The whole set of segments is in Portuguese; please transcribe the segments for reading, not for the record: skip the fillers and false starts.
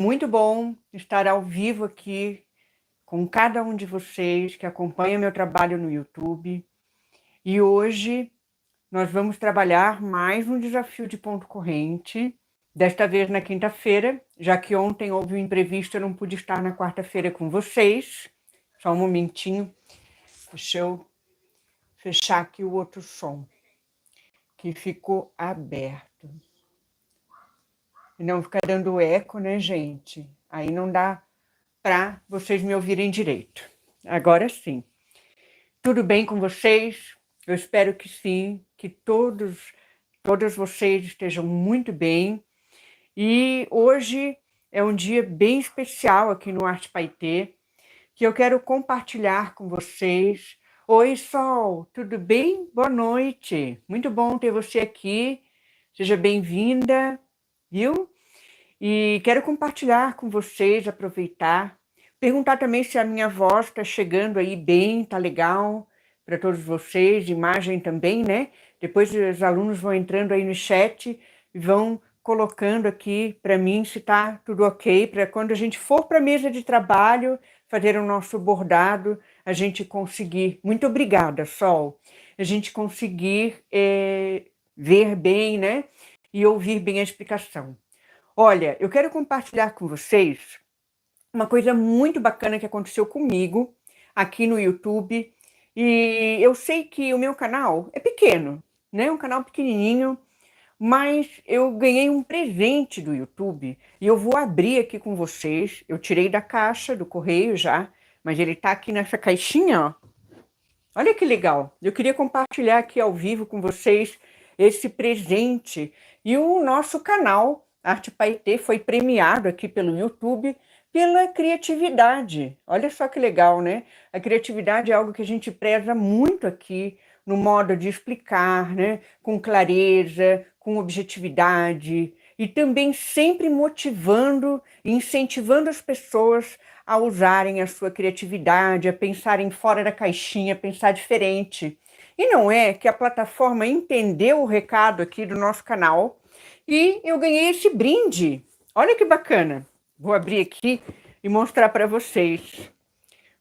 Muito bom estar ao vivo aqui com cada um de vocês que acompanha meu trabalho no YouTube. E hoje nós vamos trabalhar mais um desafio de ponto corrente, desta vez na quinta-feira, já que ontem houve um imprevisto, eu não pude estar na quarta-feira com vocês. Só um momentinho, deixa eu fechar aqui o outro som, que ficou aberto. E não ficar dando eco, né, gente? Aí não dá para vocês me ouvirem direito. Agora sim. Tudo bem com vocês? Eu espero que sim, que todas vocês estejam muito bem. E hoje é um dia bem especial aqui no Arte Paetê, que eu quero compartilhar com vocês. Oi, Sol, tudo bem? Boa noite. Muito bom ter você aqui. Seja bem-vinda, viu? E quero compartilhar com vocês, aproveitar, perguntar também se a minha voz está chegando aí bem, tá legal para todos vocês, imagem também, né? Depois os alunos vão entrando aí no chat e vão colocando aqui para mim se está tudo ok, para quando a gente for para a mesa de trabalho, fazer o nosso bordado, a gente conseguir. Muito obrigada, Sol. A gente conseguir ver bem, né? E ouvir bem a explicação. Olha, eu quero compartilhar com vocês uma coisa muito bacana que aconteceu comigo aqui no YouTube. E eu sei que o meu canal é pequeno, né? Um canal pequenininho, mas eu ganhei um presente do YouTube e eu vou abrir aqui com vocês. Eu tirei da caixa do correio já, mas ele tá aqui nessa caixinha, ó. Olha que legal. Eu queria compartilhar aqui ao vivo com vocês esse presente. E o nosso canal Arte Paetê foi premiado aqui pelo YouTube pela criatividade. Olha só que legal, né? A criatividade é algo que a gente preza muito aqui no modo de explicar, né? Com clareza, com objetividade e também sempre motivando e incentivando as pessoas a usarem a sua criatividade, a pensarem fora da caixinha, a pensar diferente. E não é que a plataforma entendeu o recado aqui do nosso canal e eu ganhei esse brinde. Olha que bacana. Vou abrir aqui e mostrar para vocês.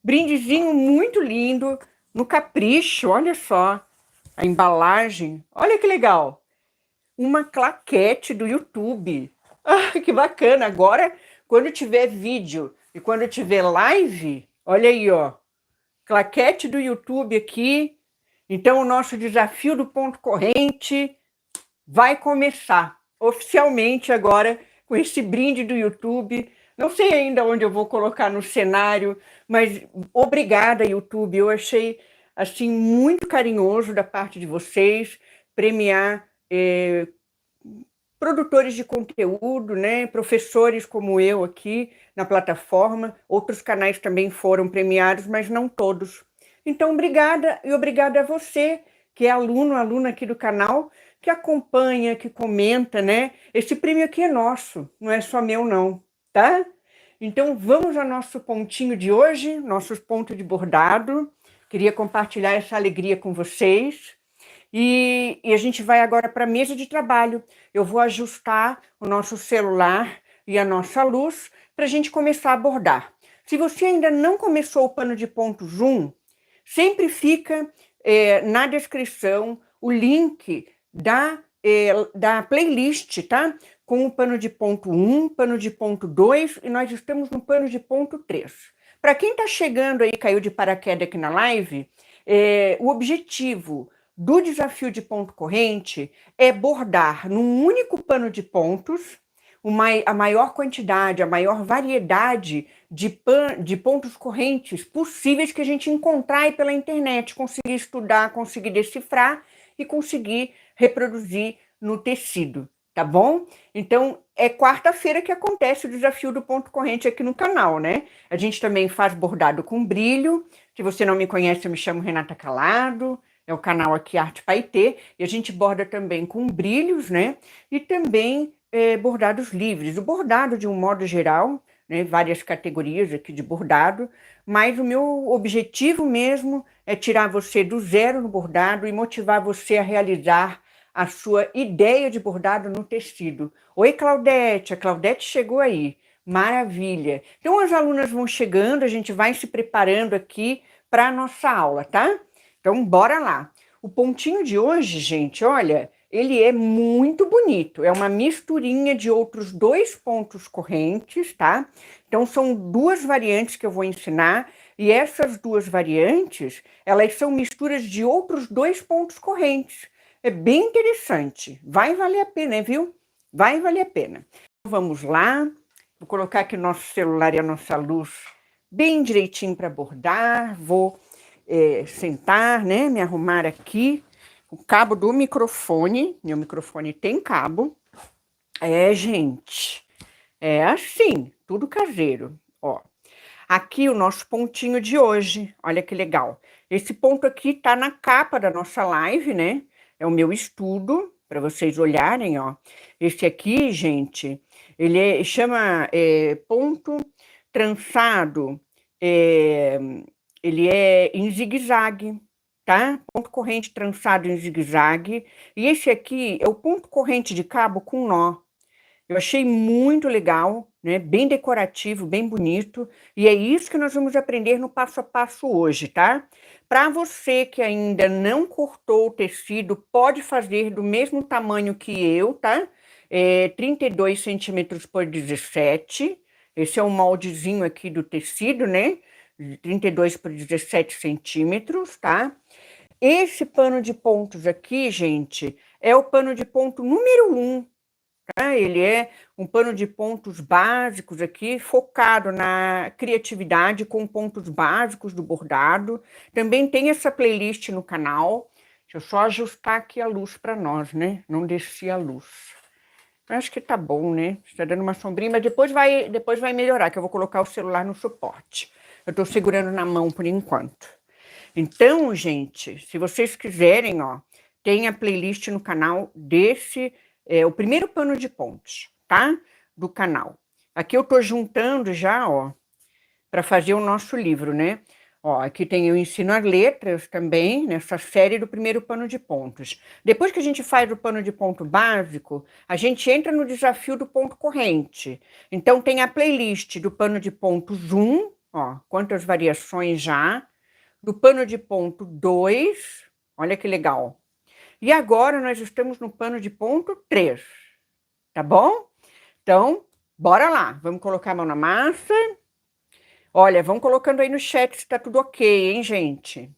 Brindezinho muito lindo, no capricho, olha só. A embalagem, olha que legal. Uma claquete do YouTube. Ah, que bacana. Agora, quando tiver vídeo e quando tiver live, olha aí, ó. Claquete do YouTube aqui. Então, o nosso desafio do ponto corrente vai começar oficialmente agora com esse brinde do YouTube. Não sei ainda onde eu vou colocar no cenário, mas obrigada, YouTube. Eu achei assim muito carinhoso da parte de vocês premiar produtores de conteúdo, né, professores como eu aqui na plataforma. Outros canais também foram premiados, mas não todos. Então, obrigada e obrigada a você que é aluno, aluna aqui do canal, que acompanha, que comenta, né? Esse prêmio aqui é nosso, não é só meu não, tá? Então, vamos ao nosso pontinho de hoje, nosso ponto de bordado. Queria compartilhar essa alegria com vocês. E a gente vai agora para a mesa de trabalho. Eu vou ajustar o nosso celular e a nossa luz para a gente começar a bordar. Se você ainda não começou o pano de ponto Zoom, sempre fica na descrição o link da playlist, tá? Com o pano de ponto 1, pano de ponto 2 e nós estamos no pano de ponto 3. Para quem está chegando aí, caiu de paraquedas aqui na live, o objetivo do desafio de ponto corrente é bordar num único pano de pontos a maior quantidade, a maior variedade de pontos correntes possíveis que a gente encontrar aí pela internet, conseguir estudar, conseguir decifrar e conseguir reproduzir no tecido, tá bom? Então, é quarta-feira que acontece o desafio do ponto corrente aqui no canal, né? A gente também faz bordado com brilho. Se você não me conhece, eu me chamo Renata Calado. É o canal aqui Arte Paetê, e a gente borda também com brilhos, né? E também bordados livres. O bordado, de um modo geral, né? Várias categorias aqui de bordado, mas o meu objetivo mesmo é tirar você do zero no bordado e motivar você a realizar a sua ideia de bordado no tecido. Oi, Claudete, a Claudete chegou aí. Maravilha. Então, as alunas vão chegando, a gente vai se preparando aqui para a nossa aula, tá? Então, bora lá. O pontinho de hoje, gente, olha, ele é muito bonito. É uma misturinha de outros 2 pontos correntes, tá? Então, são 2 variantes que eu vou ensinar. E essas 2 variantes, elas são misturas de outros 2 pontos correntes. É bem interessante. Vai valer a pena, viu? Vai valer a pena. Vamos lá. Vou colocar aqui o nosso celular e a nossa luz bem direitinho para bordar. Vou sentar, né? Me arrumar aqui. O cabo do microfone. Meu microfone tem cabo. Gente. É assim, tudo caseiro. Ó. Aqui o nosso pontinho de hoje. Olha que legal. Esse ponto aqui tá na capa da nossa live, né? É o meu estudo, para vocês olharem, ó. Esse aqui, gente, ele chama ponto trançado, ele é em zigue-zague, tá? Ponto corrente trançado em zigue-zague. E esse aqui é o ponto corrente de cabo com nó. Eu achei muito legal, né? Bem decorativo, bem bonito. E é isso que nós vamos aprender no passo a passo hoje, tá? Para você que ainda não cortou o tecido, pode fazer do mesmo tamanho que eu, tá? 32 centímetros por 17. Esse é o moldezinho aqui do tecido, né? 32 por 17 centímetros, tá? Esse pano de pontos aqui, gente, é o pano de ponto número 1. Ele é um pano de pontos básicos aqui, focado na criatividade, com pontos básicos do bordado. Também tem essa playlist no canal. Deixa eu só ajustar aqui a luz para nós, né? Não desci a luz. Acho que tá bom, né? Está dando uma sombrinha, mas depois vai melhorar, que eu vou colocar o celular no suporte. Eu tô segurando na mão por enquanto. Então, gente, se vocês quiserem, ó, tem a playlist no canal desse... o primeiro pano de pontos, tá? Do canal. Aqui eu tô juntando já, ó, para fazer o nosso livro, né? Ó, aqui tem Eu Ensino as Letras também, nessa série do primeiro pano de pontos. Depois que a gente faz o pano de ponto básico, a gente entra no desafio do ponto corrente. Então tem a playlist do pano de pontos 1, ó, quantas variações já. Do pano de ponto 2, olha que legal. E agora nós estamos no pano de ponto 3, tá bom? Então, bora lá. Vamos colocar a mão na massa. Olha, vão colocando aí no chat se tá tudo ok, hein, gente?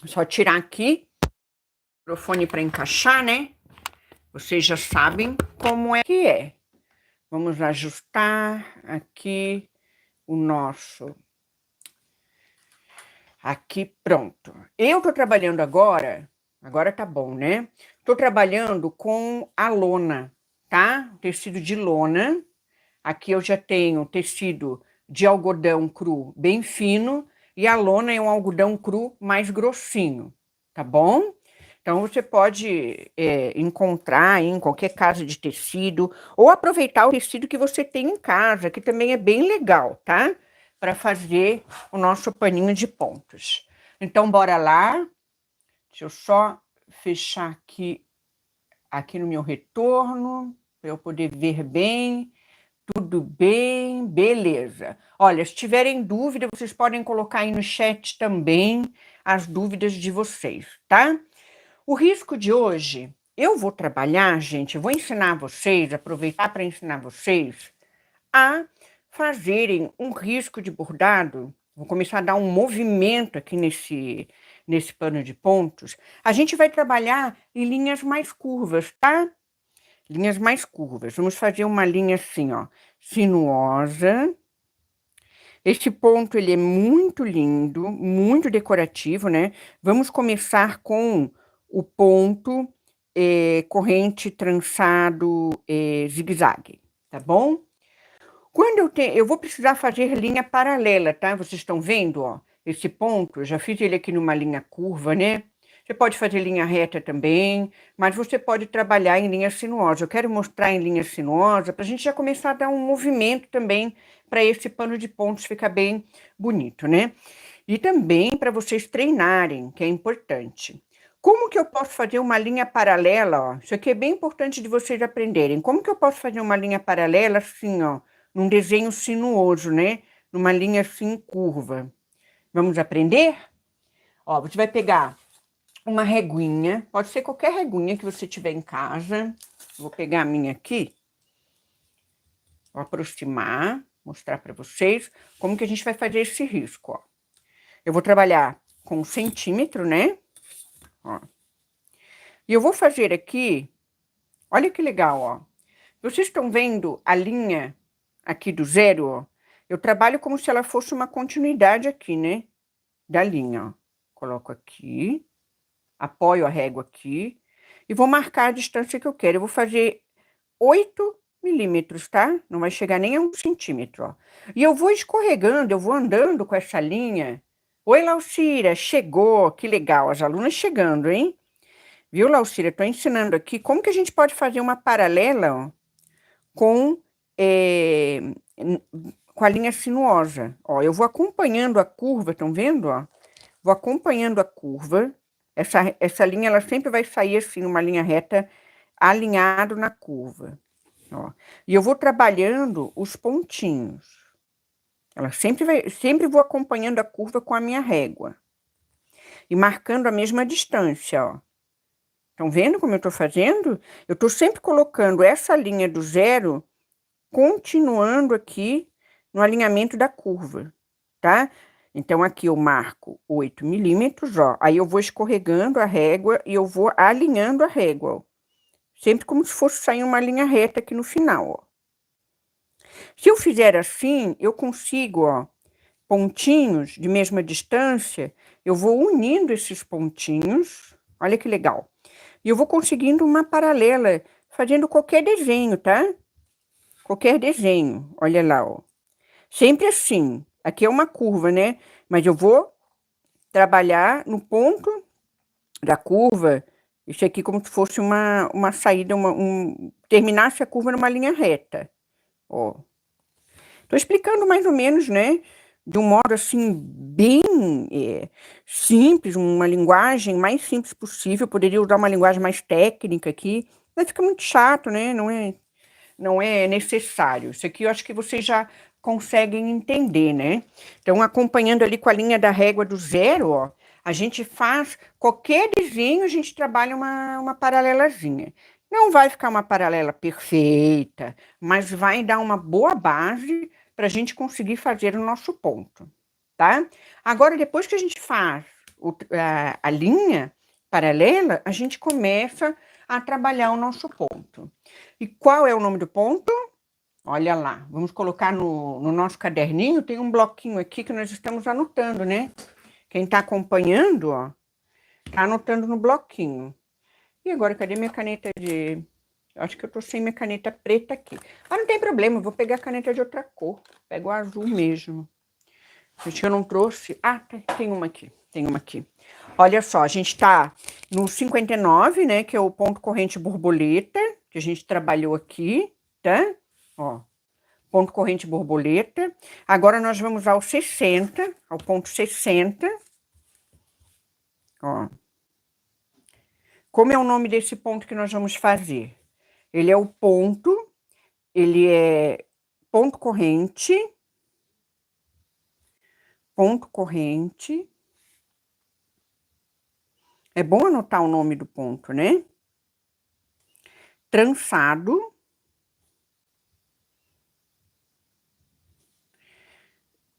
Só tirar aqui o microfone para encaixar, né? Vocês já sabem como é que é. Vamos ajustar aqui o nosso... Aqui, pronto. Eu tô trabalhando agora tá bom, né? Tô trabalhando com a lona, tá? Tecido de lona. Aqui eu já tenho tecido de algodão cru bem fino e a lona é um algodão cru mais grossinho, tá bom? Então você pode encontrar em qualquer casa de tecido ou aproveitar o tecido que você tem em casa, que também é bem legal, tá? Para fazer o nosso paninho de pontos. Então bora lá. Deixa eu só fechar aqui no meu retorno, para eu poder ver bem. Tudo bem, beleza. Olha, se tiverem dúvida, vocês podem colocar aí no chat também as dúvidas de vocês, tá? O risco de hoje, eu vou trabalhar, gente, eu vou ensinar vocês, aproveitar para ensinar vocês a fazerem um risco de bordado. Vou começar a dar um movimento aqui nesse pano de pontos. A gente vai trabalhar em linhas mais curvas, tá? Linhas mais curvas. Vamos fazer uma linha assim, ó, sinuosa. Este ponto, ele é muito lindo, muito decorativo, né? Vamos começar com o ponto corrente trançado zigue-zague, tá bom? Quando eu vou precisar fazer linha paralela, tá? Vocês estão vendo, ó, esse ponto, eu já fiz ele aqui numa linha curva, né? Você pode fazer linha reta também, mas você pode trabalhar em linha sinuosa. Eu quero mostrar em linha sinuosa para a gente já começar a dar um movimento também para esse pano de pontos ficar bem bonito, né? E também para vocês treinarem, que é importante. Como que eu posso fazer uma linha paralela, ó? Isso aqui é bem importante de vocês aprenderem. Como que eu posso fazer uma linha paralela assim, ó, num desenho sinuoso, né? Numa linha assim curva. Vamos aprender? Ó, você vai pegar uma reguinha, pode ser qualquer reguinha que você tiver em casa. Vou pegar a minha aqui. Vou aproximar, mostrar para vocês como que a gente vai fazer esse risco, ó. Eu vou trabalhar com 1 centímetro, né? Ó. E eu vou fazer aqui, olha que legal, ó. Vocês estão vendo a linha aqui do zero, ó? Eu trabalho como se ela fosse uma continuidade aqui, né? Da linha, ó. Coloco aqui, apoio a régua aqui e vou marcar a distância que eu quero. Eu vou fazer 8 milímetros, tá? Não vai chegar nem a 1 centímetro, ó. E eu vou escorregando, eu vou andando com essa linha. Oi, Laucira, chegou, que legal, as alunas chegando, hein? Viu, Laucira? Estou ensinando aqui como que a gente pode fazer uma paralela, ó, com, com a linha sinuosa. Ó, eu vou acompanhando a curva, estão vendo, ó? Vou acompanhando a curva. Essa linha, ela sempre vai sair assim, uma linha reta, alinhado na curva. Ó. E eu vou trabalhando os pontinhos. Ela sempre vou acompanhando a curva com a minha régua. E marcando a mesma distância, ó. Estão vendo como eu estou fazendo? Eu estou sempre colocando essa linha do zero, continuando aqui no alinhamento da curva, tá? Então, aqui eu marco 8 milímetros, ó. Aí eu vou escorregando a régua e eu vou alinhando a régua, ó. Sempre como se fosse sair uma linha reta aqui no final, ó. Se eu fizer assim, eu consigo, ó, pontinhos de mesma distância, eu vou unindo esses pontinhos, olha que legal. E eu vou conseguindo uma paralela, fazendo qualquer desenho, tá? Qualquer desenho, olha lá, ó. Sempre assim, aqui é uma curva, né? Mas eu vou trabalhar no ponto da curva, isso aqui como se fosse uma saída, terminasse a curva numa linha reta, ó. Tô explicando mais ou menos, né? De um modo assim, bem simples, uma linguagem mais simples possível. Poderia usar uma linguagem mais técnica aqui, mas fica muito chato, né? Não é necessário. Isso aqui eu acho que vocês já conseguem entender, né? Então, acompanhando ali com a linha da régua do zero, ó, a gente faz qualquer desenho, a gente trabalha uma paralelazinha. Não vai ficar uma paralela perfeita, mas vai dar uma boa base para a gente conseguir fazer o nosso ponto, tá? Agora, depois que a gente faz a linha paralela, a gente começa a trabalhar o nosso ponto. E qual é o nome do ponto? Olha lá, vamos colocar no nosso caderninho, tem um bloquinho aqui que nós estamos anotando, né? Quem está acompanhando, ó, está anotando no bloquinho. E agora, cadê minha caneta de... Acho que eu tô sem minha caneta preta aqui. Ah, não tem problema, eu vou pegar a caneta de outra cor. Pego o azul mesmo. Acho que eu não trouxe... Ah, tem uma aqui, tem uma aqui. Olha só, a gente tá no 59, né, que é o ponto corrente borboleta, que a gente trabalhou aqui, tá? Ó, ponto corrente borboleta. Agora nós vamos ao 60, ao ponto 60. Ó. Como é o nome desse ponto que nós vamos fazer? Ele é o ponto, ele é ponto corrente, é bom anotar o nome do ponto, né? Trançado,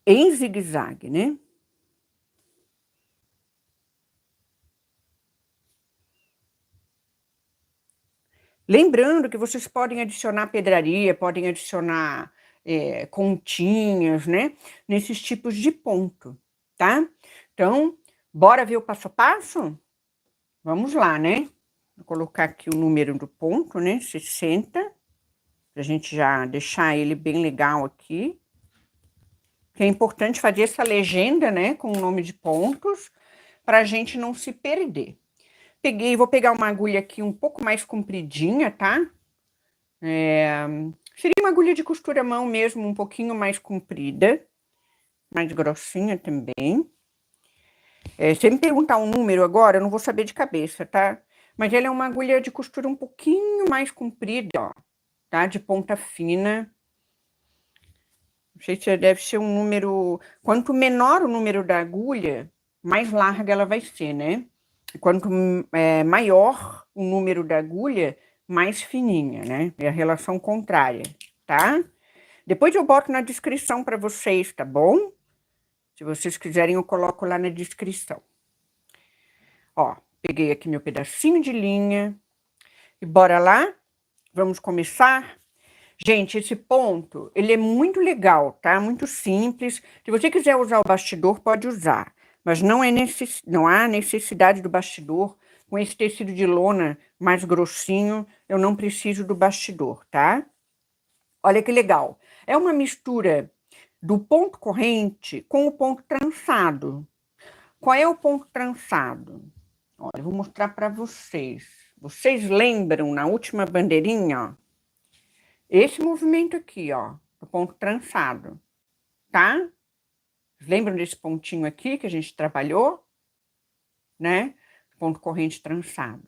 em zigue-zague, né? Lembrando que vocês podem adicionar pedraria, podem adicionar continhas, né? Nesses tipos de ponto, tá? Então, bora ver o passo a passo? Vamos lá, né? Vou colocar aqui o número do ponto, né? 60. Pra gente já deixar ele bem legal aqui. Que é importante fazer essa legenda, né? Com o nome de pontos, pra gente não se perder. Vou pegar uma agulha aqui um pouco mais compridinha, tá? Seria uma agulha de costura à mão mesmo, um pouquinho mais comprida, mais grossinha também. Se me perguntar um número agora, eu não vou saber de cabeça, tá? Mas ela é uma agulha de costura um pouquinho mais comprida, ó, tá? De ponta fina. Não sei se deve ser um número... Quanto menor o número da agulha, mais larga ela vai ser, né? Quanto maior o número da agulha, mais fininha, né? É a relação contrária, tá? Depois eu boto na descrição para vocês, tá bom? Se vocês quiserem, eu coloco lá na descrição. Ó, peguei aqui meu pedacinho de linha e bora lá? Vamos começar? Gente, esse ponto, ele é muito legal, tá? Muito simples. Se você quiser usar o bastidor, pode usar. Mas não há necessidade do bastidor. Com esse tecido de lona mais grossinho, eu não preciso do bastidor, tá? Olha que legal. É uma mistura do ponto corrente com o ponto trançado. Qual é o ponto trançado? Olha, eu vou mostrar para vocês. Vocês lembram na última bandeirinha, ó? Esse movimento aqui, ó, do ponto trançado, tá? Lembram desse pontinho aqui que a gente trabalhou, né? Ponto corrente trançado,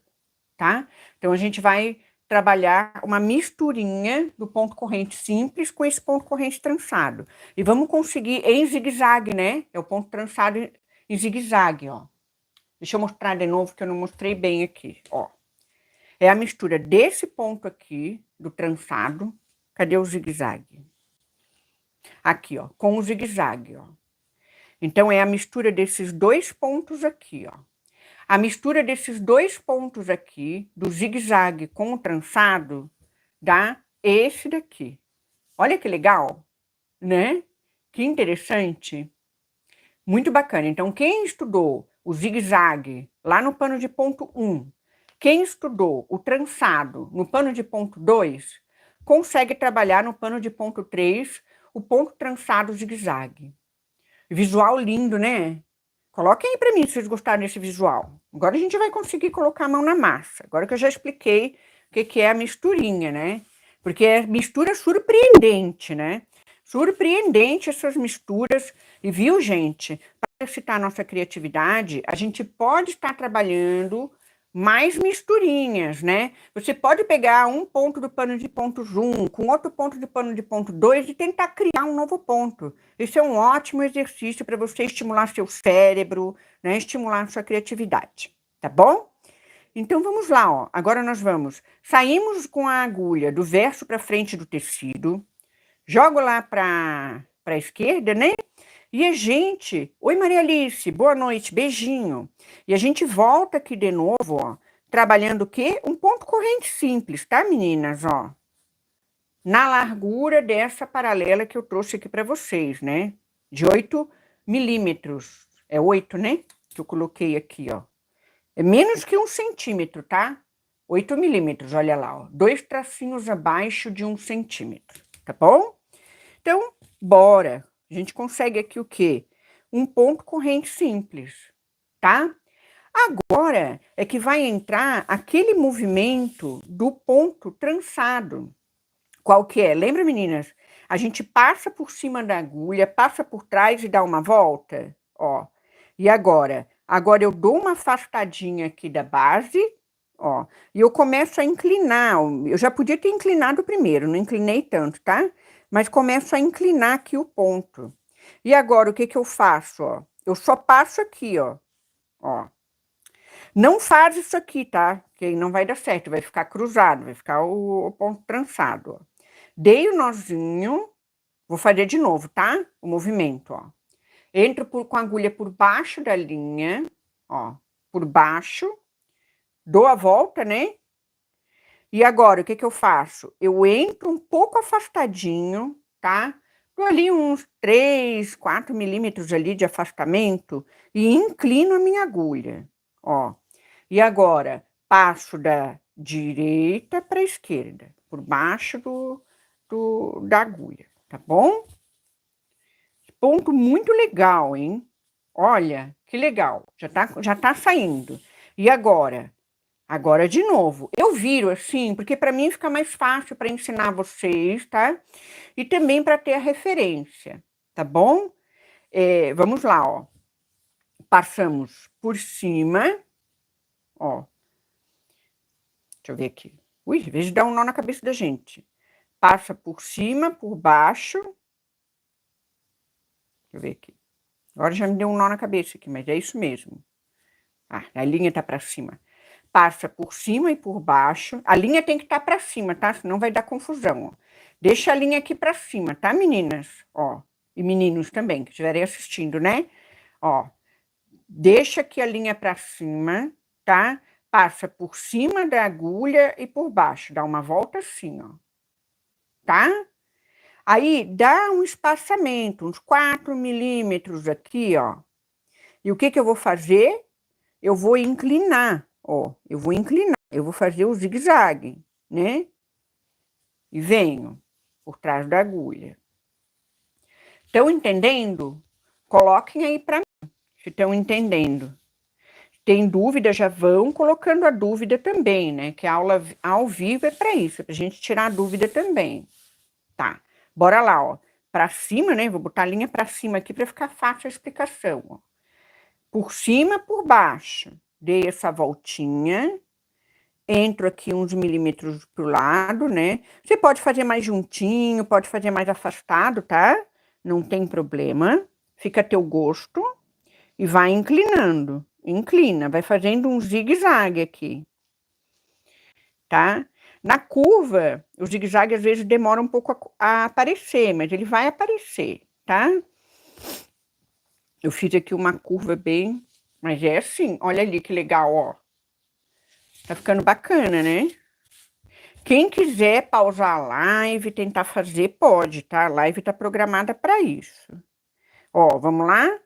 tá? Então, a gente vai trabalhar uma misturinha do ponto corrente simples com esse ponto corrente trançado. E vamos conseguir em zigue-zague, né? É o ponto trançado em zigue-zague, ó. Deixa eu mostrar de novo que eu não mostrei bem aqui, ó. É a mistura desse ponto aqui, do trançado. Cadê o zigue-zague? Aqui, ó, com o zigue-zague, ó. Então, é a mistura desses dois pontos aqui, ó. A mistura desses dois pontos aqui, do zigue-zague com o trançado, dá esse daqui. Olha que legal, né? Que interessante. Muito bacana. Então, quem estudou o zigue-zague lá no pano de ponto 1, quem estudou o trançado no pano de ponto 2, consegue trabalhar no pano de ponto 3 o ponto trançado zigue-zague. Visual lindo, né? Coloquem aí para mim se vocês gostaram desse visual. Agora a gente vai conseguir colocar a mão na massa. Agora que eu já expliquei o que é a misturinha, né? Porque é mistura surpreendente, né? Surpreendente essas misturas. E viu, gente? Para exercitar a nossa criatividade, a gente pode estar trabalhando mais misturinhas, né? Você pode pegar um ponto do pano de ponto 1 com outro ponto de pano de ponto 2 e tentar criar um novo ponto. Esse é um ótimo exercício para você estimular seu cérebro, né? Estimular sua criatividade, tá bom? Então vamos lá, ó. Agora nós saímos com a agulha do verso para frente do tecido, jogo lá para a esquerda, né? E a gente... Oi, Maria Alice, boa noite, beijinho. E a gente volta aqui de novo, ó, trabalhando o quê? Um ponto corrente simples, tá, meninas? Ó, na largura dessa paralela que eu trouxe aqui para vocês, né? De 8 milímetros. É 8, né? Que eu coloquei aqui, ó. É menos que 1 centímetro, tá? 8 milímetros, olha lá, ó. 2 tracinhos abaixo de 1 centímetro, tá bom? Então, bora. A gente consegue aqui o quê? Um ponto corrente simples, tá? Agora é que vai entrar aquele movimento do ponto trançado. Qual que é? Lembra, meninas? A gente passa por cima da agulha, passa por trás e dá uma volta, ó. E agora? Agora eu dou uma afastadinha aqui da base, ó. E eu começo a inclinar. Eu já podia ter inclinado primeiro, não inclinei tanto, tá? Mas começo a inclinar aqui o ponto. E agora, o que que eu faço, ó? Eu só passo aqui, ó. Ó. Não faz isso aqui, tá? Que aí não vai dar certo, vai ficar cruzado, vai ficar o ponto trançado, ó. Dei o nozinho, vou fazer de novo, tá? O movimento, ó. Entro com a agulha por baixo da linha, ó, por baixo, dou a volta, né? E agora, o que que eu faço? Eu entro um pouco afastadinho, tá? Dou ali uns 3, 4 milímetros ali de afastamento e inclino a minha agulha, ó. E agora, passo da direita para a esquerda, por baixo da agulha, tá bom? Ponto muito legal, hein? Olha, que legal, já tá saindo. E agora? Agora de novo. Eu viro assim, porque para mim fica mais fácil para ensinar vocês, tá? E também para ter a referência, tá bom? Vamos lá, ó. Passamos por cima, ó. Deixa eu ver aqui. Ui, às vezes dá um nó na cabeça da gente. Passa por cima, por baixo, eu ver aqui. Agora já me deu um nó na cabeça aqui, mas é isso mesmo. Ah, a linha tá para cima. Passa por cima e por baixo. A linha tem que estar para cima, tá? Senão vai dar confusão, ó. Deixa a linha aqui para cima, tá, meninas? Ó, e meninos também, que estiverem assistindo, né? Ó, deixa aqui a linha para cima, tá? Passa por cima da agulha e por baixo. Dá uma volta assim, ó. Tá? Aí dá um espaçamento, uns 4 milímetros aqui, ó. E o que que eu vou fazer? Eu vou inclinar, ó. Eu vou inclinar, eu vou fazer o zigue-zague, né? E venho por trás da agulha. Estão entendendo? Coloquem aí para mim, se estão entendendo. Tem dúvida, já vão colocando a dúvida também, né? Que a aula ao vivo é para isso, é para a gente tirar a dúvida também. Tá, bora lá, ó. Para cima, né? Vou botar a linha para cima aqui para ficar fácil a explicação, ó. Por cima, por baixo. Dei essa voltinha. Entro aqui uns milímetros pro lado, né? Você pode fazer mais juntinho, pode fazer mais afastado, tá? Não tem problema. Fica a teu gosto. E vai inclinando. Inclina, vai fazendo um zigue-zague aqui. Tá? Na curva, o zigue-zague às vezes demora um pouco a aparecer, mas ele vai aparecer, tá? Eu fiz aqui uma curva bem... Mas é assim, olha ali que legal, ó. Tá ficando bacana, né? Quem quiser pausar a live e tentar fazer, pode, tá? A live tá programada para isso. Ó, vamos lá?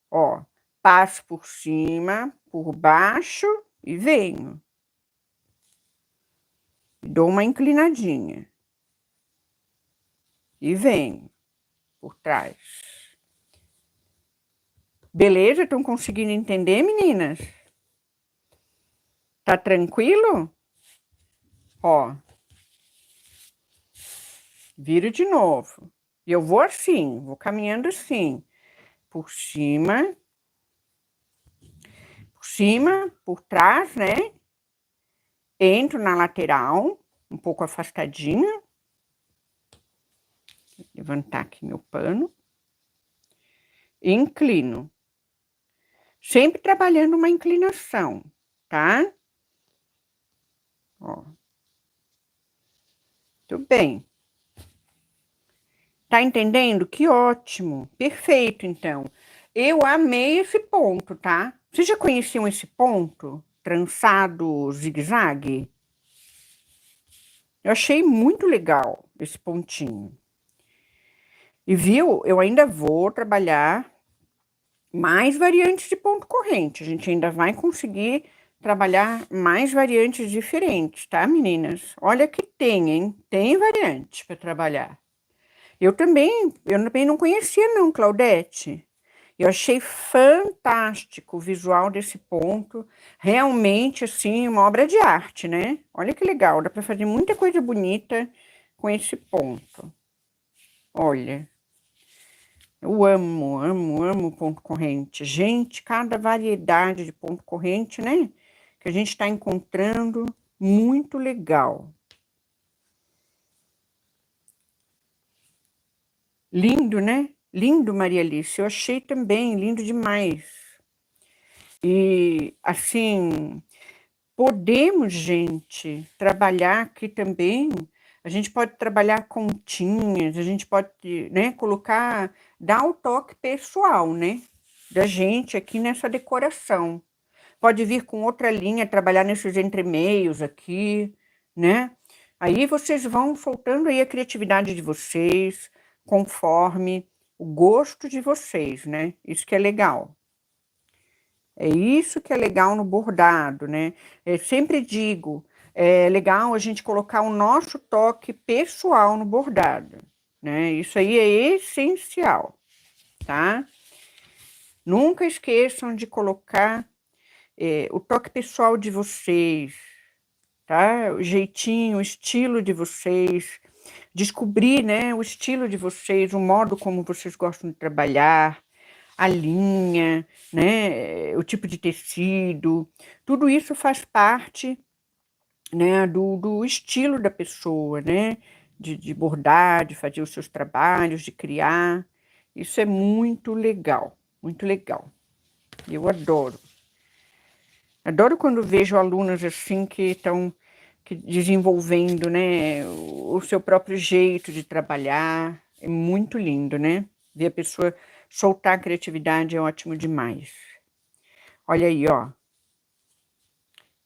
Ó, passo por cima, por baixo e venho. Dou uma inclinadinha. E venho por trás. Beleza? Estão conseguindo entender, meninas? Tá tranquilo? Ó. Viro de novo. E eu vou assim, vou caminhando assim. Por cima, por trás, né? Entro na lateral, um pouco afastadinha. Vou levantar aqui meu pano. E inclino. Sempre trabalhando uma inclinação, tá? Ó. Tudo bem. Tá entendendo? Que ótimo. Perfeito, então. Eu amei esse ponto, tá? Vocês já conheciam esse ponto? Trançado zigue-zague? Eu achei muito legal esse pontinho. E viu? Eu ainda vou trabalhar mais variantes de ponto corrente. A gente ainda vai conseguir trabalhar mais variantes diferentes, tá, meninas? Olha que tem, hein? Tem variantes para trabalhar. Eu também não conhecia não, Claudete. Eu achei fantástico o visual desse ponto. Realmente, assim, uma obra de arte, né? Olha que legal, dá para fazer muita coisa bonita com esse ponto. Olha, eu amo, amo, amo ponto corrente. Gente, cada variedade de ponto corrente, né? Que a gente está encontrando, muito legal. Lindo, né? Lindo, Maria Alice. Eu achei também lindo demais. E, assim, podemos, gente, trabalhar aqui também. A gente pode trabalhar continhas, a gente pode, né, colocar, dar o toque pessoal, né, da gente aqui nessa decoração. Pode vir com outra linha, trabalhar nesses entremeios aqui, né? Aí vocês vão soltando aí a criatividade de vocês, conforme o gosto de vocês, né? Isso que é legal. É isso que é legal no bordado, né? Eu sempre digo, é legal a gente colocar o nosso toque pessoal no bordado, né? Isso aí é essencial, tá? Nunca esqueçam de colocar o toque pessoal de vocês, tá? O jeitinho, o estilo de vocês, descobrir, né, o estilo de vocês, o modo como vocês gostam de trabalhar, a linha, né, o tipo de tecido, tudo isso faz parte, né, do estilo da pessoa, né, de bordar, de fazer os seus trabalhos, de criar. Isso é muito legal, muito legal. Eu adoro. Adoro quando vejo alunas assim que estão desenvolvendo, né, o seu próprio jeito de trabalhar. É muito lindo, né? Ver a pessoa soltar a criatividade é ótimo demais. Olha aí, ó.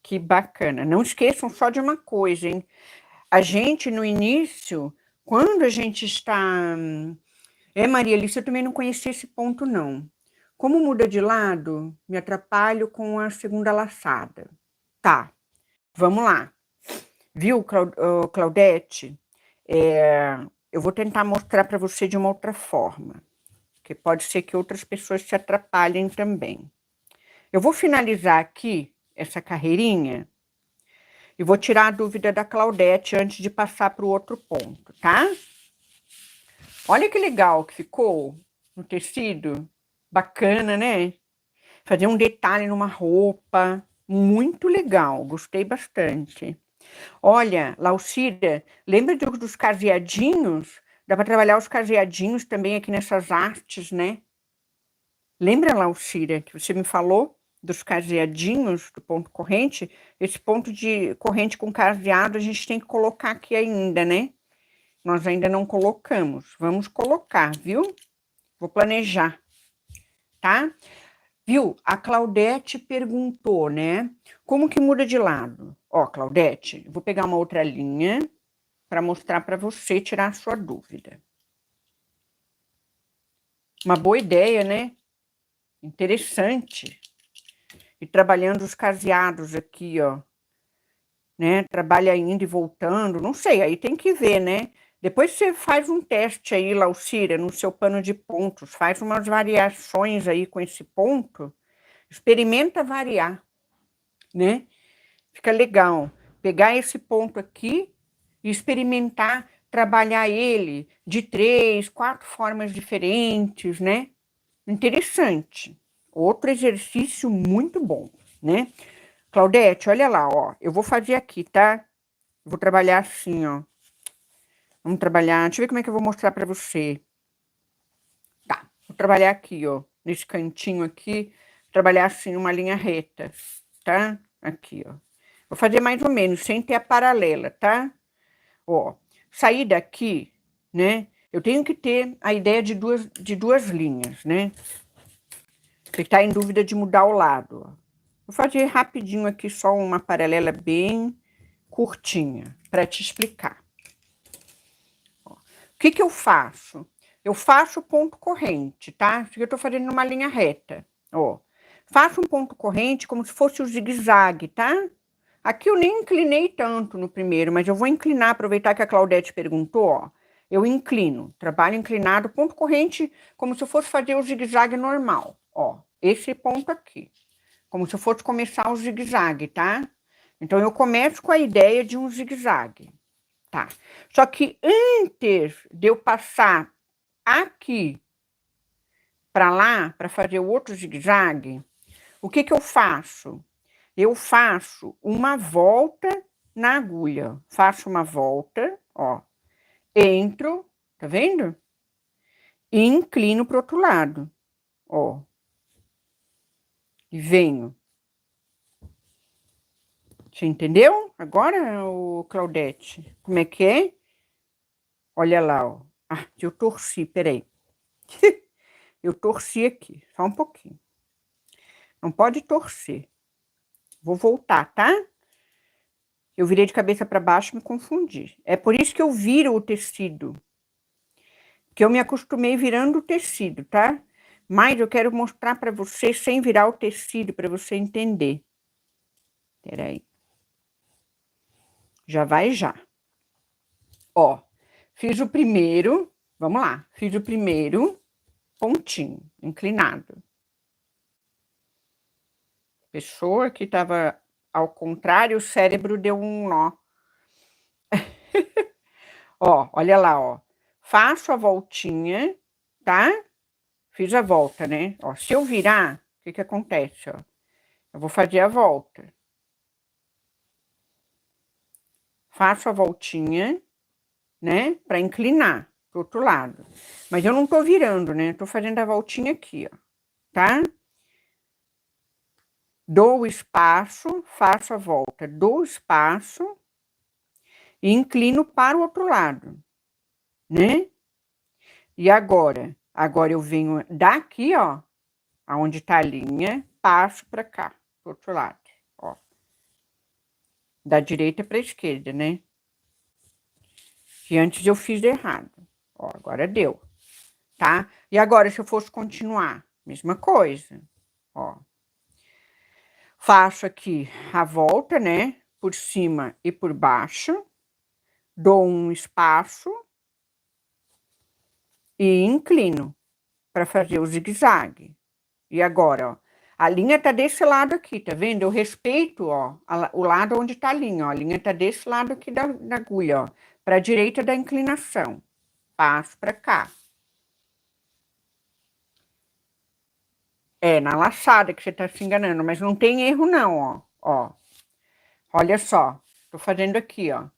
Que bacana. Não esqueçam só de uma coisa, hein? A gente, no início, quando a gente está... Maria Alice, eu também não conhecia esse ponto, não. Como muda de lado, me atrapalho com a segunda laçada. Tá, vamos lá. Viu, Claudete? Eu vou tentar mostrar para você de uma outra forma, que pode ser que outras pessoas se atrapalhem também. Eu vou finalizar aqui essa carreirinha e vou tirar a dúvida da Claudete antes de passar para o outro ponto, tá? Olha que legal que ficou no tecido. Bacana, né? Fazer um detalhe numa roupa. Muito legal, gostei bastante. Olha, Laucídia, lembra dos caseadinhos? Dá para trabalhar os caseadinhos também aqui nessas artes, né? Lembra, Laucídia, que você me falou dos caseadinhos do ponto corrente? Esse ponto de corrente com caseado a gente tem que colocar aqui ainda, né? Nós ainda não colocamos. Vamos colocar, viu? Vou planejar, tá? Viu? A Claudete perguntou, né? Como que muda de lado? Ó, Claudete, vou pegar uma outra linha para mostrar para você tirar a sua dúvida. Uma boa ideia, né? Interessante. E trabalhando os caseados aqui, ó. Né? Trabalha indo e voltando, não sei, aí tem que ver, né? Depois você faz um teste aí, Laucíria, no seu pano de pontos, faz umas variações aí com esse ponto, experimenta variar, né? Fica legal. Pegar esse ponto aqui e experimentar trabalhar ele de 3, 4 formas diferentes, né? Interessante. Outro exercício muito bom, né? Claudete, olha lá, ó. Eu vou fazer aqui, tá? Vou trabalhar assim, ó. Vamos trabalhar. Deixa eu ver como é que eu vou mostrar pra você. Tá. Vou trabalhar aqui, ó. Nesse cantinho aqui. Trabalhar assim, uma linha reta, tá? Aqui, ó. Vou fazer mais ou menos, sem ter a paralela, tá? Ó. Sair daqui, né? Eu tenho que ter a ideia de duas linhas, né? Você tá em dúvida de mudar o lado, ó. Vou fazer rapidinho aqui só uma paralela bem curtinha para te explicar. Ó. O que que eu faço? Eu faço ponto corrente, tá? Isso aqui eu tô fazendo numa linha reta, ó. Faço um ponto corrente como se fosse o zigue-zague, tá? Aqui eu nem inclinei tanto no primeiro, mas eu vou inclinar, aproveitar que a Claudete perguntou, ó. Eu inclino, trabalho inclinado, ponto corrente, como se eu fosse fazer o zigue-zague normal, ó. Esse ponto aqui, como se eu fosse começar o zigue-zague, tá? Então, eu começo com a ideia de um zigue-zague, tá? Só que antes de eu passar aqui para lá, para fazer o outro zigue-zague, o que que eu faço? Eu faço uma volta na agulha. Faço uma volta, ó. Entro, tá vendo? E inclino pro outro lado, ó. E venho. Você entendeu? Agora, o Claudete, como é que é? Olha lá, ó. Ah, eu torci, peraí. Eu torci aqui, só um pouquinho. Não pode torcer. Vou voltar, tá? Eu virei de cabeça para baixo e me confundi. É por isso que eu viro o tecido. Que eu me acostumei virando o tecido, tá? Mas eu quero mostrar para você sem virar o tecido, para você entender. Peraí. Já vai já. Ó, fiz o primeiro, vamos lá. Fiz o primeiro pontinho, inclinado. Pessoa que estava ao contrário, o cérebro deu um nó. Ó, olha lá, ó. Faço a voltinha, tá? Fiz a volta, né? Ó, se eu virar, o que que acontece, ó? Eu vou fazer a volta. Faço a voltinha, né? Para inclinar. pro outro lado. Mas eu não tô virando, né? Tô fazendo a voltinha aqui, ó, tá? Dou o espaço, faço a volta, dou o espaço e inclino para o outro lado, né? E agora? Agora eu venho daqui, ó, aonde tá a linha, passo para cá, pro outro lado, ó. Da direita para a esquerda, né? Que antes eu fiz errado. Ó, agora deu, tá? E agora, se eu fosse continuar, mesma coisa, ó. Faço aqui a volta, né? Por cima e por baixo. Dou um espaço e inclino para fazer o zigue-zague. E agora, ó, a linha tá desse lado aqui, tá vendo? Eu respeito, ó, o lado onde tá a linha, ó. A linha tá desse lado aqui da agulha, ó, para a direita da inclinação. Passo para cá. É, na laçada que você tá se enganando, mas não tem erro não, ó. Ó. Olha só, tô fazendo aqui, ó.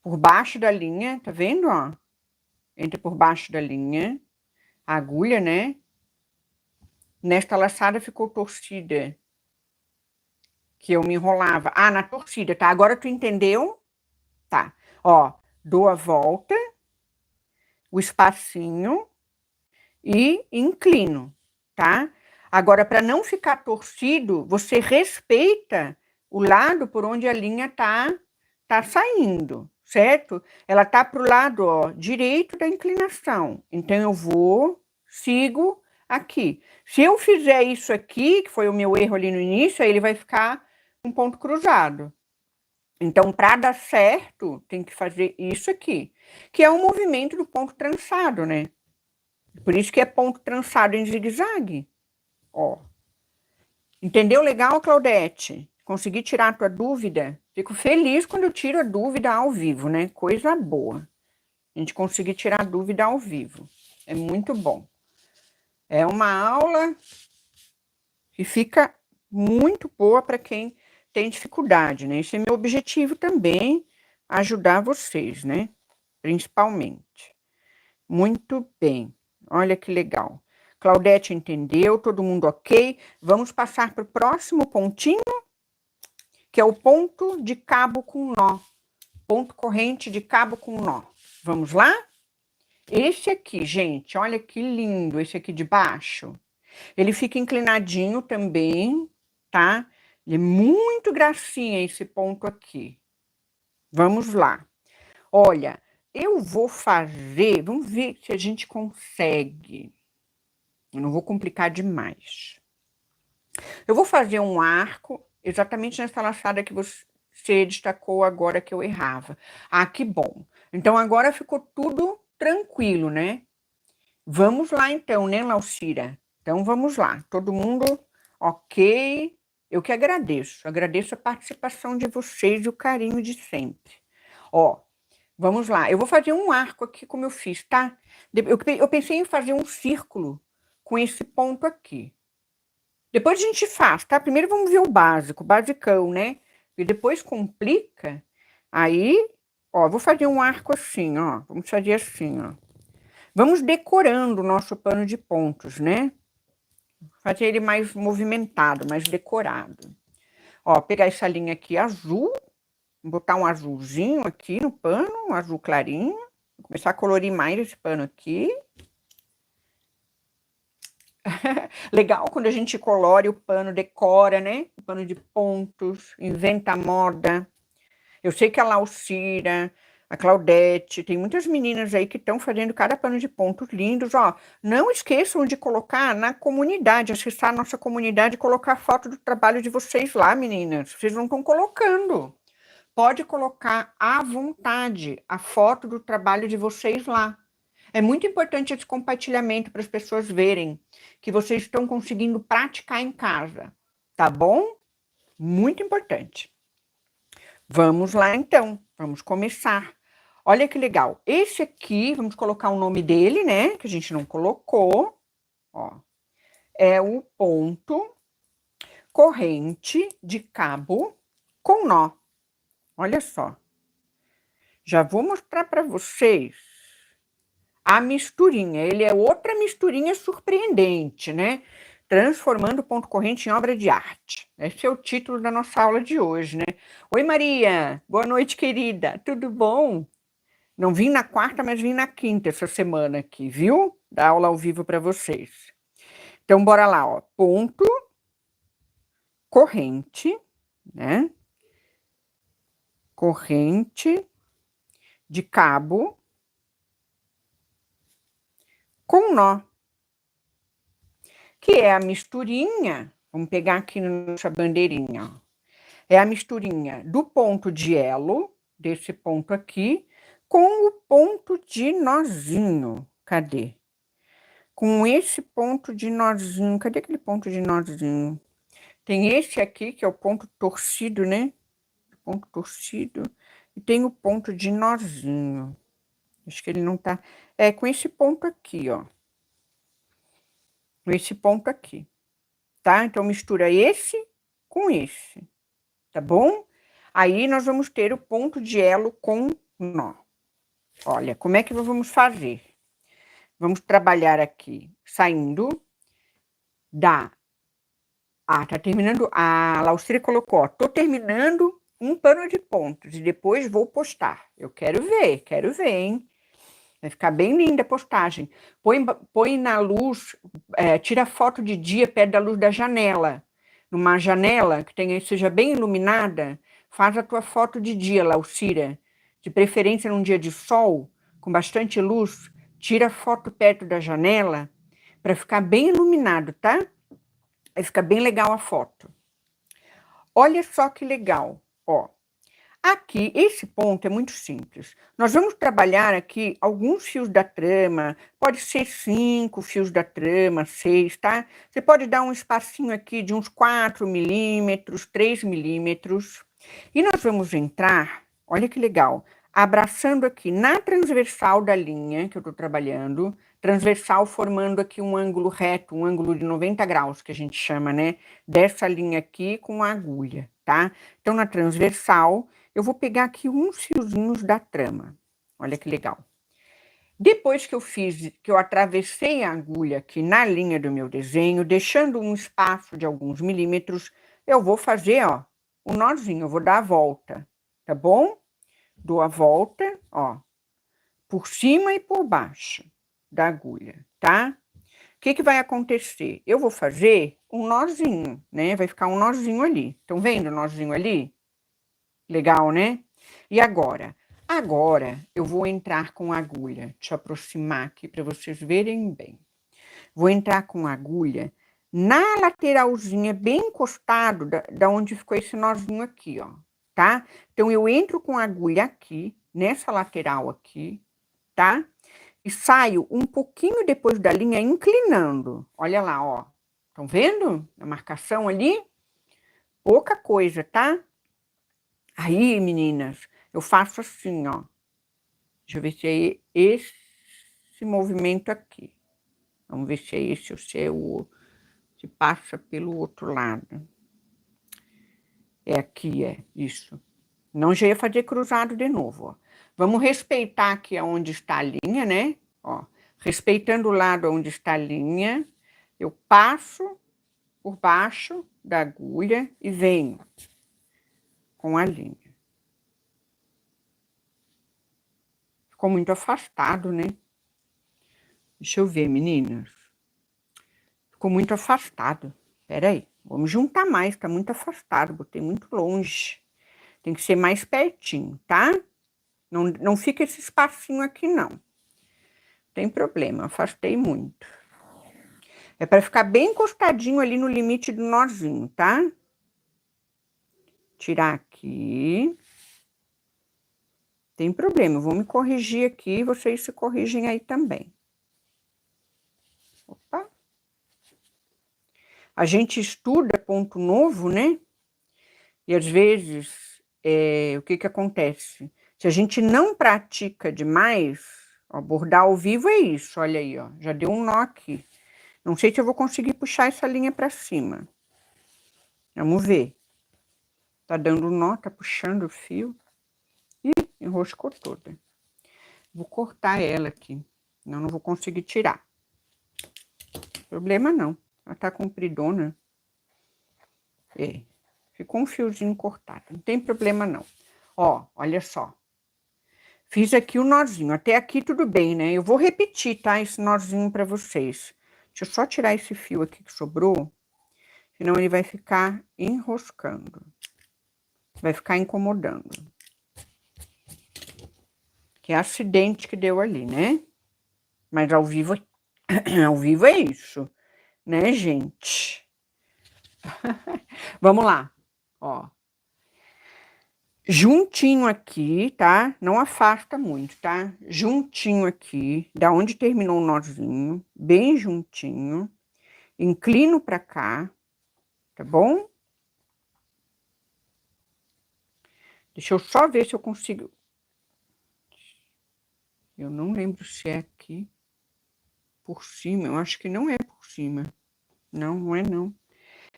Por baixo da linha, tá vendo, ó? Entra por baixo da linha, a agulha, né? Nesta laçada ficou torcida, que eu me enrolava. Ah, na torcida, tá? Agora tu entendeu? Tá. Ó, dou a volta, o espacinho e inclino, tá? Agora, para não ficar torcido, você respeita o lado por onde a linha tá saindo, certo? Ela tá pro lado, ó, direito da inclinação. Então, eu sigo aqui. Se eu fizer isso aqui, que foi o meu erro ali no início, aí ele vai ficar um ponto cruzado. Então, para dar certo, tem que fazer isso aqui, que é o movimento do ponto trançado, né? Por isso que é ponto trançado em zigue-zague. Ó. Entendeu legal, Claudete? Consegui tirar a tua dúvida? Fico feliz quando eu tiro a dúvida ao vivo, né? Coisa boa. A gente conseguir tirar a dúvida ao vivo. É muito bom. É uma aula que fica muito boa para quem tem dificuldade, né? Esse é meu objetivo também, ajudar vocês, né? Principalmente. Muito bem. Olha que legal. Claudete entendeu, todo mundo ok. Vamos passar para o próximo pontinho, que é o ponto de cabo com nó. Ponto corrente de cabo com nó. Vamos lá? Esse aqui, gente, olha que lindo, esse aqui de baixo. Ele fica inclinadinho também, tá? Ele é muito gracinha esse ponto aqui. Vamos lá. Olha, eu vou fazer, vamos ver se a gente consegue. Eu não vou complicar demais. Eu vou fazer um arco exatamente nessa laçada que você destacou agora que eu errava. Ah, que bom. Então agora ficou tudo tranquilo, né? Vamos lá então, né, Laucira? Então vamos lá. Todo mundo ok? Eu que agradeço. Agradeço a participação de vocês e o carinho de sempre. Ó, vamos lá. Eu vou fazer um arco aqui como eu fiz, tá? Eu pensei em fazer um círculo com esse ponto aqui. Depois a gente faz, tá? Primeiro vamos ver o básico, basicão, né? E depois complica. Aí, ó, vou fazer um arco assim, ó. Vamos fazer assim, ó. Vamos decorando o nosso pano de pontos, né? Fazer ele mais movimentado, mais decorado. Ó, pegar essa linha aqui azul, botar um azulzinho aqui no pano, um azul clarinho. Vou começar a colorir mais esse pano aqui. Legal quando a gente colore o pano, decora, né? O pano de pontos, inventa moda. Eu sei que a Laucira, a Claudete, tem muitas meninas aí que estão fazendo cada pano de pontos lindos, ó. Não esqueçam de colocar na comunidade, acessar a nossa comunidade e colocar foto do trabalho de vocês lá, meninas. Vocês não estão colocando. Pode colocar à vontade a foto do trabalho de vocês lá. É muito importante esse compartilhamento para as pessoas verem que vocês estão conseguindo praticar em casa, tá bom? Muito importante. Vamos lá então, vamos começar. Olha que legal. Esse aqui, vamos colocar o nome dele, né? Que a gente não colocou. Ó, é o ponto corrente de cabo com nó. Olha só. Já vou mostrar para vocês a misturinha. Ele é outra misturinha surpreendente, né? Transformando o ponto corrente em obra de arte. Esse é o título da nossa aula de hoje, né? Oi, Maria. Boa noite, querida. Tudo bom? Não vim na quarta, mas vim na quinta essa semana aqui, viu? Dar aula ao vivo para vocês. Então, bora lá, ó. Ponto corrente, né? Corrente de cabo com nó, que é a misturinha. Vamos pegar aqui na nossa bandeirinha, ó. É a misturinha do ponto de elo, desse ponto aqui, com o ponto de nozinho. Cadê? Com esse ponto de nozinho. Cadê aquele ponto de nozinho? Tem esse aqui, que é o ponto torcido, né? Ponto torcido. E tem o ponto de nozinho. Acho que ele não tá... É com esse ponto aqui, ó. Com esse ponto aqui. Tá? Então, mistura esse com esse. Tá bom? Aí, nós vamos ter o ponto de elo com nó. Olha, como é que nós vamos fazer? Vamos trabalhar aqui, saindo da... Ah, tá terminando... A Laucília colocou, ó, tô terminando um pano de pontos e depois vou postar. Eu quero ver, hein? Vai ficar bem linda a postagem. Põe na luz, tira foto de dia perto da luz da janela. Numa janela que seja bem iluminada, faz a tua foto de dia, Laucília. De preferência num dia de sol, com bastante luz, tira foto perto da janela para ficar bem iluminado, tá? Vai ficar bem legal a foto. Olha só que legal, ó. Aqui, esse ponto é muito simples. Nós vamos trabalhar aqui alguns fios da trama, pode ser 5 fios da trama, 6, tá? Você pode dar um espacinho aqui de uns 4 milímetros, 3 milímetros. E nós vamos entrar, olha que legal, abraçando aqui na transversal da linha que eu estou trabalhando, transversal formando aqui um ângulo reto, um ângulo de 90 graus, que a gente chama, né? Dessa linha aqui com a agulha, tá? Então, na transversal, eu vou pegar aqui uns fiozinhos da trama. Olha que legal. Depois que eu atravessei a agulha aqui na linha do meu desenho, deixando um espaço de alguns milímetros, eu vou fazer, ó, um nozinho, eu vou dar a volta, tá bom? Dou a volta, ó, por cima e por baixo da agulha, tá? O que vai acontecer? Eu vou fazer um nozinho, né? Vai ficar um nozinho ali. Estão vendo o nozinho ali? Legal, né? E agora? Agora eu vou entrar com a agulha. Deixa eu aproximar aqui para vocês verem bem. Vou entrar com a agulha na lateralzinha, bem encostado da onde ficou esse nozinho aqui, ó, tá? Então, eu entro com a agulha aqui, nessa lateral aqui, tá? E saio um pouquinho depois da linha, inclinando. Olha lá, ó. Estão vendo? A marcação ali? Pouca coisa, tá? Aí, meninas, eu faço assim, ó. Deixa eu ver se é esse movimento aqui. Vamos ver se é esse ou se é o outro. Se passa pelo outro lado. É aqui, é isso. Não, já ia fazer cruzado de novo, ó. Vamos respeitar aqui onde está a linha, né? Ó, respeitando o lado onde está a linha, eu passo por baixo da agulha e venho com a linha. Ficou muito afastado, né? Deixa eu ver, meninas. Ficou muito afastado. Peraí, vamos juntar mais, tá muito afastado, botei muito longe. Tem que ser mais pertinho, tá? Não fica esse espacinho aqui, não. Tem problema, afastei muito. É para ficar bem encostadinho ali no limite do nozinho, tá? Tirar aqui. Tem problema, eu vou me corrigir aqui, vocês se corrigem aí também. Opa. A gente estuda ponto novo, né? E às vezes, o que acontece? Se a gente não pratica demais, ó, bordar ao vivo é isso, olha aí, ó, já deu um nó aqui. Não sei se eu vou conseguir puxar essa linha para cima. Vamos ver. Tá dando nó, tá puxando o fio. Ih, enroscou toda. Vou cortar ela aqui. Senão não vou conseguir tirar. Problema não. Ela tá compridona. É. Ficou um fiozinho cortado. Não tem problema não. Ó, olha só. Fiz aqui o nozinho. Até aqui tudo bem, né? Eu vou repetir, tá? Esse nozinho pra vocês. Deixa eu só tirar esse fio aqui que sobrou. Senão ele vai ficar enroscando. Vai ficar incomodando. Que é acidente que deu ali, né? Mas ao vivo, ao vivo é isso, né, gente? Vamos lá, ó. Juntinho aqui, tá? Não afasta muito, tá? Juntinho aqui, da onde terminou o nozinho, bem juntinho. Inclino pra cá, tá bom? Deixa eu só ver se eu consigo. Eu não lembro se é aqui por cima. Eu acho que não é por cima. Não, não é não.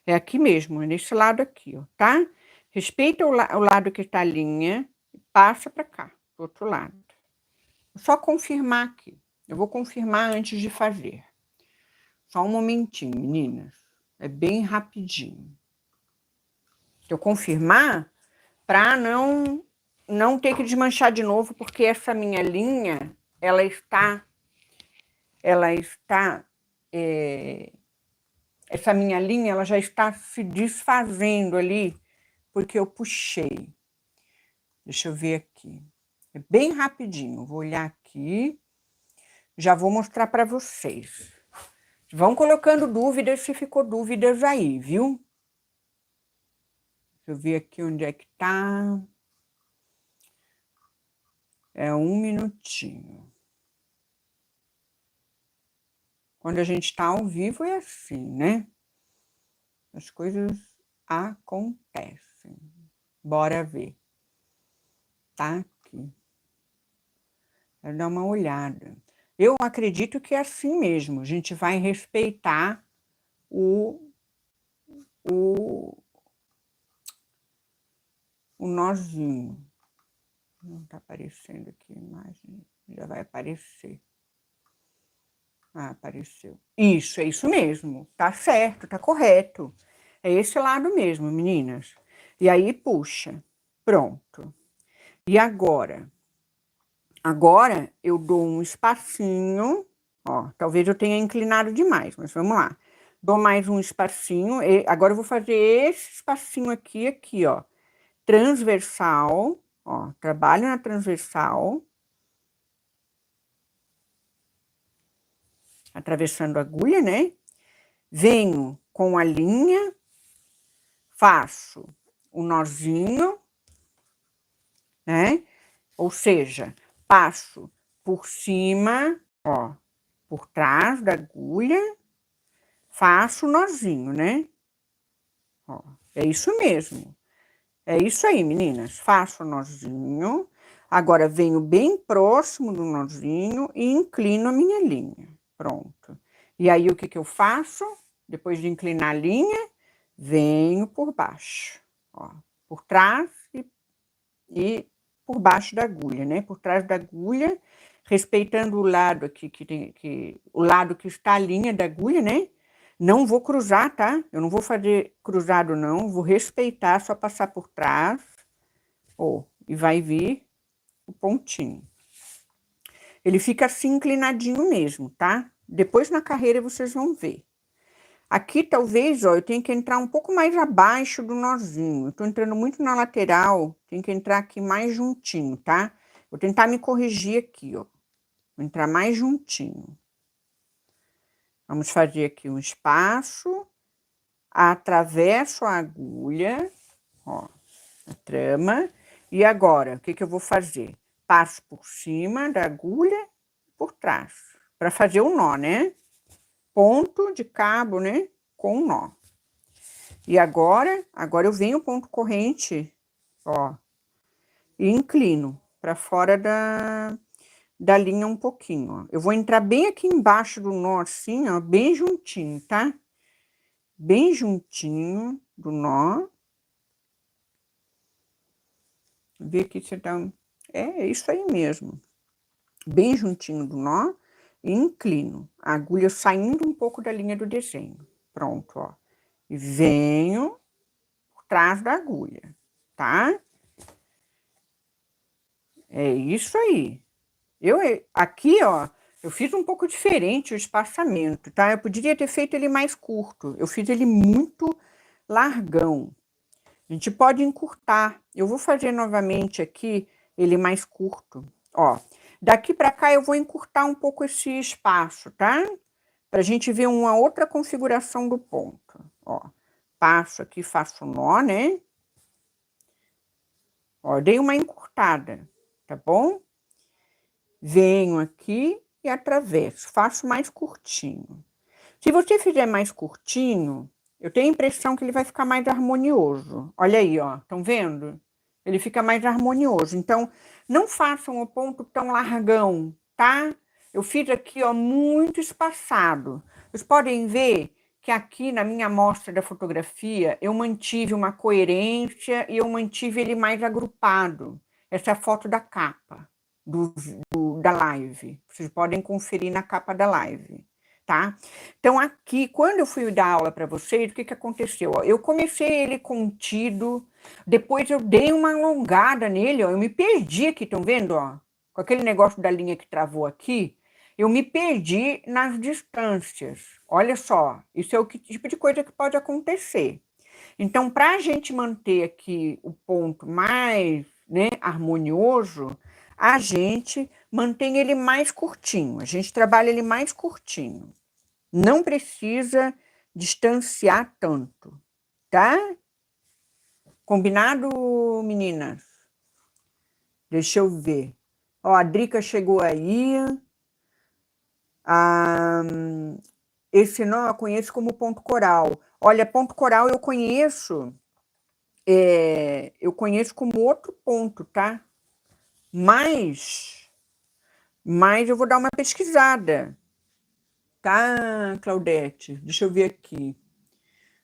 É aqui mesmo, é nesse lado aqui, ó, tá? Respeita o lado que tá a linha e passa pra cá, do outro lado. Só confirmar aqui. Eu vou confirmar antes de fazer. Só um momentinho, meninas. É bem rapidinho. Eu confirmar para não ter que desmanchar de novo, porque essa minha linha, ela está essa minha linha, ela já está se desfazendo ali, porque eu puxei. Deixa eu ver aqui. É bem rapidinho. Vou olhar aqui. Já vou mostrar para vocês. Vão colocando dúvidas se ficou dúvidas aí, viu? Deixa eu ver aqui onde é que tá. É 1 minutinho. Quando a gente tá ao vivo é assim, né? As coisas acontecem. Bora ver. Tá aqui. Vou dar uma olhada. Eu acredito que é assim mesmo. A gente vai respeitar o nozinho. Não tá aparecendo aqui a imagem. Já vai aparecer. Ah, apareceu. Isso, é isso mesmo. Tá certo, tá correto. É esse lado mesmo, meninas. E aí, puxa. Pronto. E agora? Agora, eu dou um espacinho. Ó, talvez eu tenha inclinado demais, mas vamos lá. Dou mais um espacinho. Agora eu vou fazer esse espacinho aqui, ó. Transversal. Ó, trabalho na transversal. Atravessando a agulha, né? Venho com a linha, faço o nozinho, né? Ou seja, passo por cima, ó, por trás da agulha, faço o nozinho, né? Ó, é isso mesmo. É isso aí, meninas. Faço o nozinho. Agora, venho bem próximo do nozinho e inclino a minha linha. Pronto. E aí, o que que eu faço? Depois de inclinar a linha, venho por baixo, ó, por trás e por baixo da agulha, né? Por trás da agulha, respeitando o lado aqui o lado que está a linha da agulha, né? Não vou cruzar, tá? Eu não vou fazer cruzado não, vou respeitar, só passar por trás, ó, e vai vir o pontinho. Ele fica assim inclinadinho mesmo, tá? Depois na carreira vocês vão ver. Aqui, talvez, ó, eu tenha que entrar um pouco mais abaixo do nozinho. Eu tô entrando muito na lateral, tem que entrar aqui mais juntinho, tá? Vou tentar me corrigir aqui, ó. Vou entrar mais juntinho. Vamos fazer aqui um espaço. Atravesso a agulha, ó, a trama. E agora, o que que eu vou fazer? Passo por cima da agulha, por trás, para fazer o nó, né? Ponto de cabo, né? Com um nó. E agora eu venho o ponto corrente, ó, e inclino para fora da linha um pouquinho, ó. Eu vou entrar bem aqui embaixo do nó, assim, ó, bem juntinho, tá? Bem juntinho do nó. Ver aqui se dá. É isso aí mesmo. Bem juntinho do nó. inclino, a agulha saindo um pouco da linha do desenho. Pronto, ó. E venho por trás da agulha, tá? É isso aí. Aqui, ó, eu fiz um pouco diferente o espaçamento, tá? Eu poderia ter feito ele mais curto. Eu fiz ele muito largão. A gente pode encurtar. Eu vou fazer novamente aqui ele mais curto. Ó, daqui para cá eu vou encurtar um pouco esse espaço, tá? Pra gente ver uma outra configuração do ponto. Ó, passo aqui, faço nó, né? Ó, dei uma encurtada, tá bom? Venho aqui e atravesso, faço mais curtinho. Se você fizer mais curtinho, eu tenho a impressão que ele vai ficar mais harmonioso. Olha aí, ó, estão vendo? Ele fica mais harmonioso. Então, não façam o ponto tão largão, tá? Eu fiz aqui, ó, muito espaçado. Vocês podem ver que aqui na minha amostra da fotografia, eu mantive uma coerência e eu mantive ele mais agrupado. Essa é a foto da capa da live. Vocês podem conferir na capa da live, tá? Então, aqui, quando eu fui dar aula para vocês, o que aconteceu? Ó, eu comecei ele contido, depois eu dei uma alongada nele, ó, eu me perdi aqui, estão vendo? Ó, com aquele negócio da linha que travou aqui, eu me perdi nas distâncias. Olha só, isso é o tipo de coisa que pode acontecer. Então, para a gente manter aqui o ponto mais, né, harmonioso, a gente mantém ele mais curtinho, a gente trabalha ele mais curtinho. Não precisa distanciar tanto, tá? Combinado, meninas? Deixa eu ver. Ó, a Drica chegou aí. Esse nó eu conheço como ponto coral. Olha, ponto coral eu conheço como outro ponto, tá? Mas eu vou dar uma pesquisada, tá, Claudete? Deixa eu ver aqui.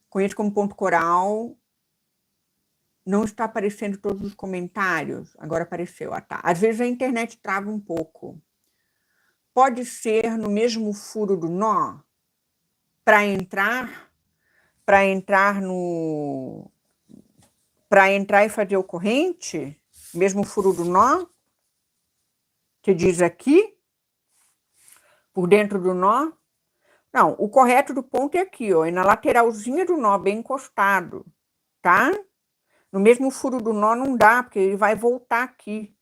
Conheço como ponto coral. Não está aparecendo todos os comentários. Agora apareceu. Ah, tá. Às vezes a internet trava um pouco. Pode ser no mesmo furo do nó? Para entrar e fazer o corrente? Mesmo furo do nó? Você diz aqui? Por dentro do nó? Não, o correto do ponto é aqui, ó. É na lateralzinha do nó, bem encostado, tá? No mesmo furo do nó não dá, porque ele vai voltar aqui.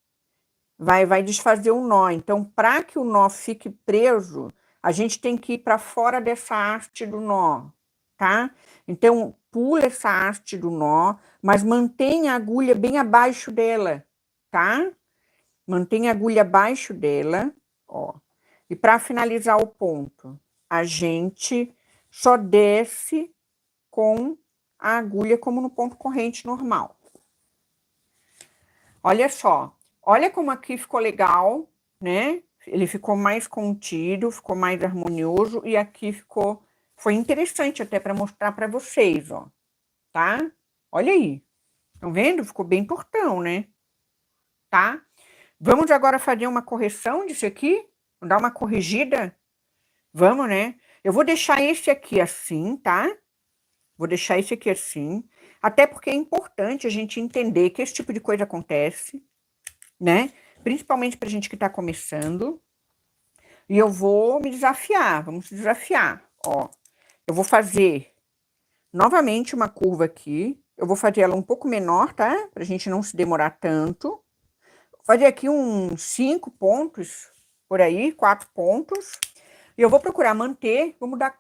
Vai desfazer o nó. Então, para que o nó fique preso, a gente tem que ir para fora dessa haste do nó, tá? Então, pula essa haste do nó, mas mantenha a agulha bem abaixo dela, tá? Mantenha a agulha abaixo dela, ó. E para finalizar o ponto, a gente só desce com a agulha como no ponto corrente normal. Olha só, olha como aqui ficou legal, né? Ele ficou mais contido, ficou mais harmonioso e aqui foi interessante até para mostrar para vocês, ó, tá? Olha aí, estão vendo? Ficou bem tortão, né? Tá? Vamos agora fazer uma correção disso aqui? Vamos dar uma corrigida? Vamos, né? Eu vou deixar esse aqui assim, tá? Vou deixar esse aqui assim, até porque é importante a gente entender que esse tipo de coisa acontece, né? Principalmente pra gente que tá começando. E eu vou me desafiar, vamos se desafiar. Ó, eu vou fazer novamente uma curva aqui. Eu vou fazer ela um pouco menor, tá? Pra gente não se demorar tanto. Vou fazer aqui uns 5 pontos, por aí, 4 pontos. E eu vou procurar manter, vou mudar a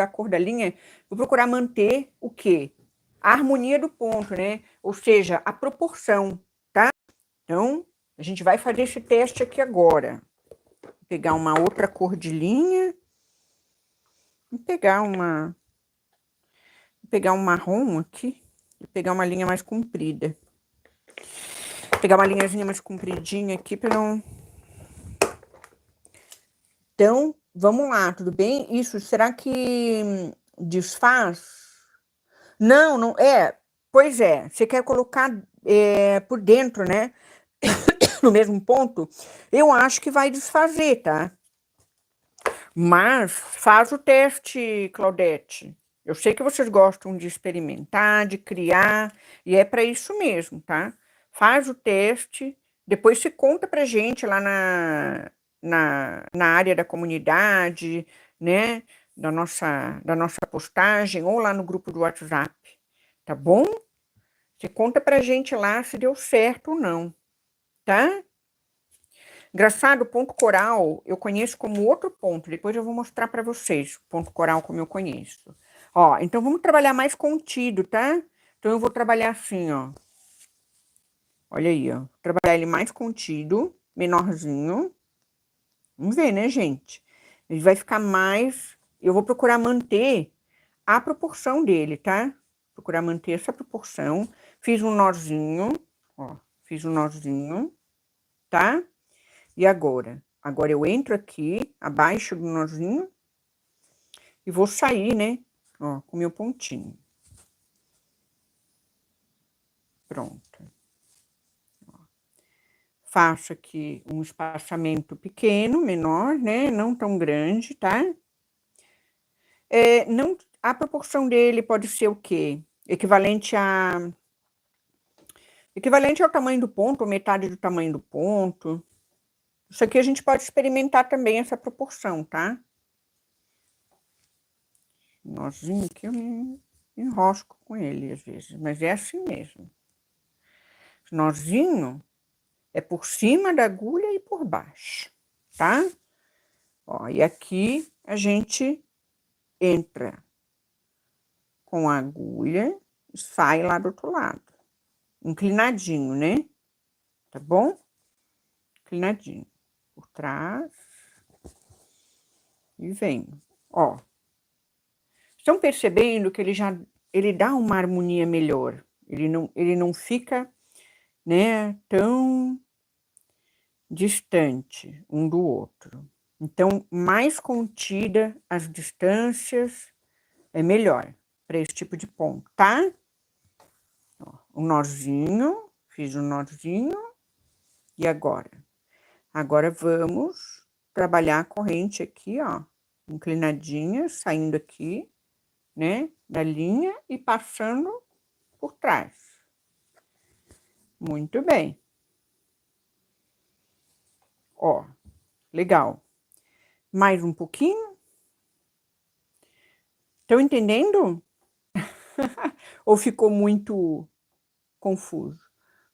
cor da linha. Vou procurar manter o quê? A harmonia do ponto, né? Ou seja, a proporção, tá? Então, a gente vai fazer esse teste aqui agora. Vou pegar uma outra cor de linha. Vou pegar um marrom aqui. Vou pegar uma linha mais comprida. Vou pegar uma linhazinha mais compridinha aqui para não... Então, vamos lá, tudo bem? Isso, será que desfaz? Não, não, pois é, você quer colocar por dentro, né? No mesmo ponto, eu acho que vai desfazer, tá? Mas faz o teste, Claudete. Eu sei que vocês gostam de experimentar, de criar, e é para isso mesmo, tá? Faz o teste, depois se conta pra gente lá na área da comunidade, né? Da nossa postagem, ou lá no grupo do WhatsApp, tá bom? Você conta pra gente lá se deu certo ou não, tá? Engraçado, o ponto coral eu conheço como outro ponto. Depois eu vou mostrar para vocês o ponto coral como eu conheço. Ó, então vamos trabalhar mais contido, tá? Então eu vou trabalhar assim, ó. Olha aí, ó. Trabalhar ele mais contido, menorzinho. Vamos ver, né, gente? Ele vai ficar mais. Eu vou procurar manter a proporção dele, tá? Procurar manter essa proporção. Fiz um nozinho, ó. Fiz um nozinho, tá? E agora? Agora eu entro aqui, abaixo do nozinho, e vou sair, né? Ó, com meu pontinho. Pronto. Faço aqui um espaçamento pequeno, menor, né? Não tão grande, tá? Não, a proporção dele pode ser o quê? Equivalente ao tamanho do ponto, ou metade do tamanho do ponto. Isso aqui a gente pode experimentar também essa proporção, tá? Nozinho aqui eu me enrosco com ele às vezes, mas é assim mesmo. Nozinho é por cima da agulha e por baixo, tá? Ó, e aqui a gente entra com a agulha e sai lá do outro lado. Inclinadinho, né? Tá bom? Inclinadinho. Por trás. E vem. Ó. Estão percebendo que ele dá uma harmonia melhor. Ele não fica, né, tão distante um do outro. Então, mais contida as distâncias é melhor para esse tipo de ponto, tá? Ó, um nozinho, fiz um nozinho, e agora? Agora vamos trabalhar a corrente aqui, ó, inclinadinha, saindo aqui, né, da linha e passando por trás. Muito bem. Ó, legal. Mais um pouquinho. Estão entendendo? Ou ficou muito confuso?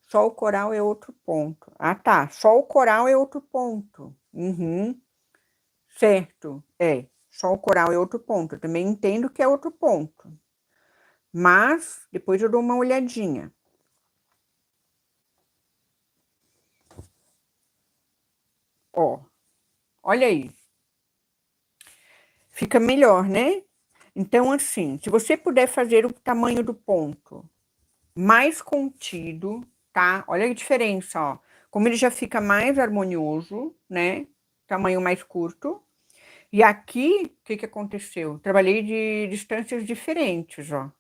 Só o coral é outro ponto. Ah, tá. Só o coral é outro ponto. Uhum. Certo. Só o coral é outro ponto. Eu também entendo que é outro ponto. Mas depois eu dou uma olhadinha. Ó, olha aí. Fica melhor, né? Então, assim, se você puder fazer o tamanho do ponto mais contido, tá? Olha a diferença, ó. Como ele já fica mais harmonioso, né? Tamanho mais curto. E aqui, o que que aconteceu? Trabalhei de distâncias diferentes, ó,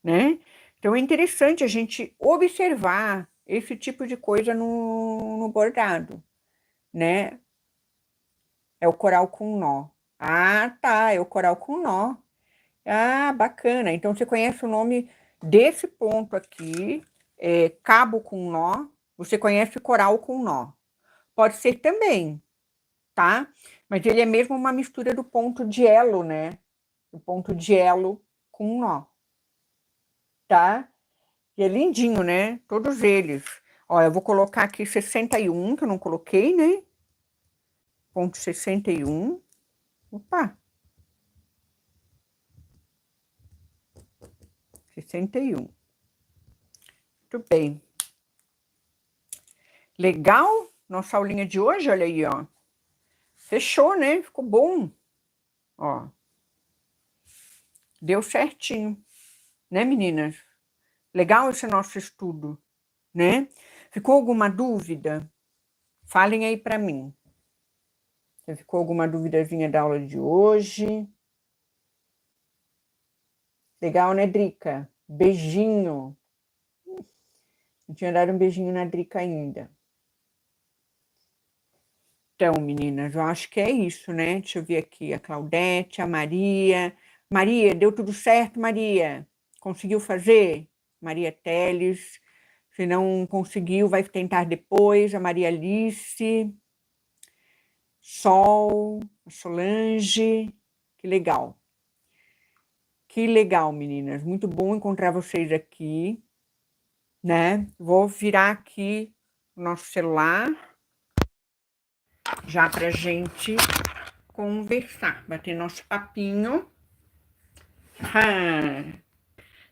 né? Então é interessante a gente observar esse tipo de coisa no bordado, né? É o coral com nó. Ah, tá, é o coral com nó. Ah, bacana. Então você conhece o nome desse ponto aqui, cabo com nó. Você conhece coral com nó. Pode ser também, tá? Mas ele é mesmo uma mistura do ponto de elo, né? O ponto de elo com nó, tá? E é lindinho, né? Todos eles. Ó, eu vou colocar aqui 61, que eu não coloquei, né? Ponto 61. Opa! 61. Muito bem. Legal? Nossa aulinha de hoje, olha aí, ó. Fechou, né? Ficou bom. Ó. Deu certinho, né, meninas? Legal esse nosso estudo, né? Ficou alguma dúvida? Falem aí para mim. Se ficou alguma duvidazinha da aula de hoje? Legal, né, Drica? Beijinho. Não tinha dado um beijinho na Drica ainda. Então, meninas, eu acho que é isso, né? Deixa eu ver aqui, a Claudete, a Maria. Maria, deu tudo certo, Maria? Conseguiu fazer? Maria Teles. Se não conseguiu, vai tentar depois. A Maria Alice, Sol, a Solange. Que legal. Que legal, meninas. Muito bom encontrar vocês aqui, né? Vou virar aqui o nosso celular já pra gente conversar, bater nosso papinho.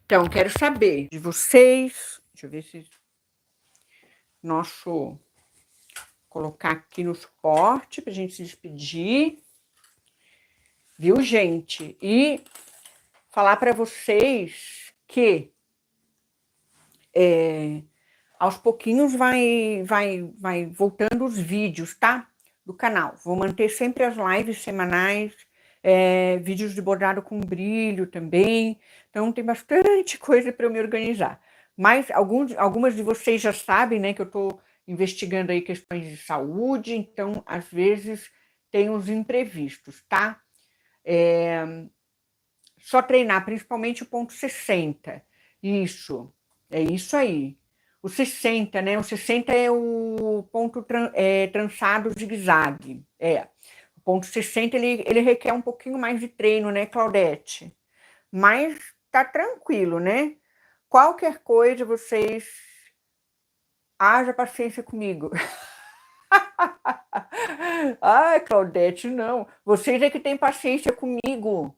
Então, quero saber de vocês. Deixa eu ver se nosso colocar aqui no suporte pra gente se despedir. Viu, gente? E falar para vocês que aos pouquinhos vai voltando os vídeos, tá? Do canal. Vou manter sempre as lives semanais, vídeos de bordado com brilho também. Então tem bastante coisa para eu me organizar. Mas algumas de vocês já sabem, né, que eu estou investigando aí questões de saúde, então às vezes tem uns imprevistos, tá? Só treinar, principalmente o ponto 60. Isso, é isso aí. O 60, né? O 60 é o ponto trançado zigue-zague. O ponto 60, ele requer um pouquinho mais de treino, né, Claudete? Mas tá tranquilo, né? Qualquer coisa, vocês haja paciência comigo. Ai, Claudete, não. Vocês é que têm paciência comigo.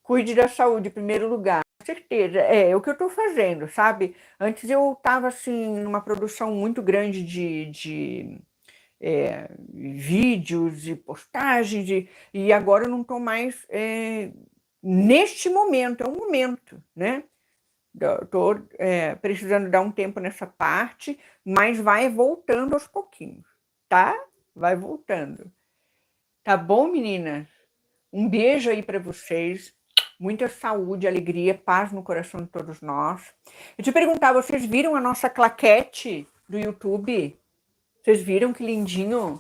Cuide da saúde em primeiro lugar. Com certeza, é o que eu estou fazendo, sabe? Antes eu estava assim numa produção muito grande de vídeos e postagens, e agora eu não estou mais neste momento, é um momento, né? Estou precisando dar um tempo nessa parte, mas vai voltando aos pouquinhos, tá? Vai voltando. Tá bom, meninas? Um beijo aí para vocês. Muita saúde, alegria, paz no coração de todos nós. Eu te perguntar, vocês viram a nossa claquete do YouTube? Vocês viram que lindinho?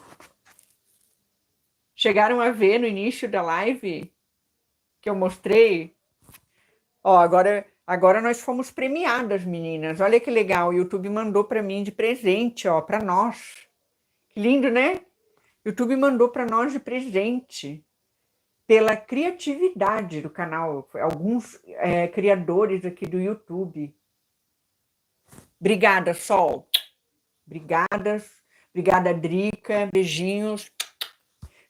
Chegaram a ver no início da live que eu mostrei? Ó, agora nós fomos premiadas, meninas. Olha que legal, o YouTube mandou para mim de presente, ó, para nós. Que lindo, né? O YouTube mandou para nós de presente. Pela criatividade do canal, alguns criadores aqui do YouTube. Obrigada, Sol. Obrigada, Drica. Beijinhos.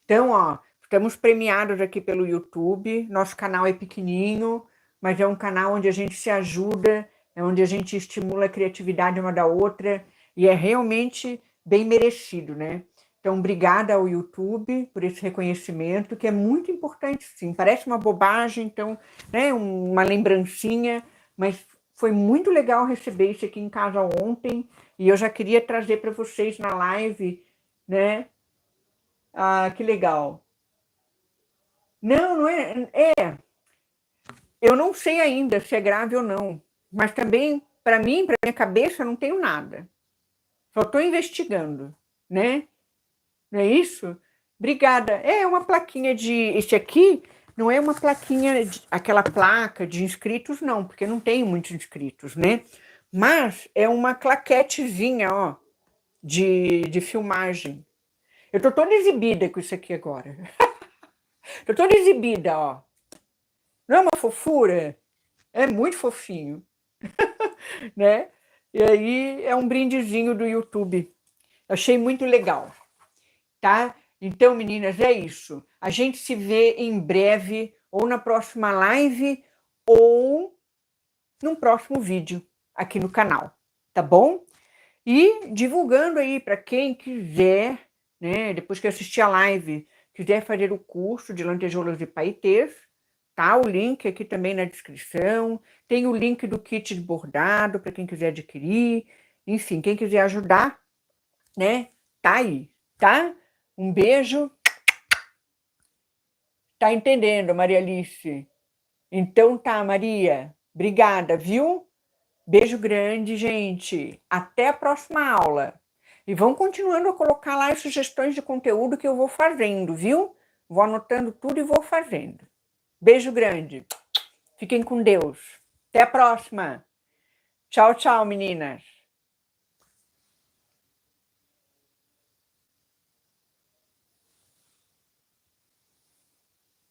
Então, ó, estamos premiados aqui pelo YouTube. Nosso canal é pequenininho, mas é um canal onde a gente se ajuda, é onde a gente estimula a criatividade uma da outra, e é realmente bem merecido, né? Então, obrigada ao YouTube por esse reconhecimento, que é muito importante, sim. Parece uma bobagem, então, né, uma lembrancinha, mas foi muito legal receber isso aqui em casa ontem, e eu já queria trazer para vocês na live, né? Ah, que legal. Não é. Eu não sei ainda se é grave ou não, mas também, para mim, para minha cabeça, não tenho nada. Só estou investigando, né? Não é isso? Obrigada. É uma plaquinha de. Esse aqui não é uma plaquinha, aquela placa de inscritos, não, porque não tenho muitos inscritos, né? Mas é uma claquetezinha, ó, de filmagem. Eu tô toda exibida com isso aqui agora. Tô toda exibida, ó. Não é uma fofura? É muito fofinho, né? E aí é um brindezinho do YouTube. Achei muito legal, tá? Então, meninas, é isso. A gente se vê em breve, ou na próxima live, ou num próximo vídeo aqui no canal, tá bom? E divulgando aí para quem quiser, né, depois que assistir a live, quiser fazer o curso de lantejoulas e paetês, tá? O link aqui também na descrição. Tem o link do kit de bordado para quem quiser adquirir. Enfim, quem quiser ajudar, né? Tá aí, tá? Um beijo. Tá entendendo, Maria Alice? Então tá, Maria. Obrigada, viu? Beijo grande, gente. Até a próxima aula. E vão continuando a colocar lá as sugestões de conteúdo que eu vou fazendo, viu? Vou anotando tudo e vou fazendo. Beijo grande. Fiquem com Deus. Até a próxima. Tchau, tchau, meninas.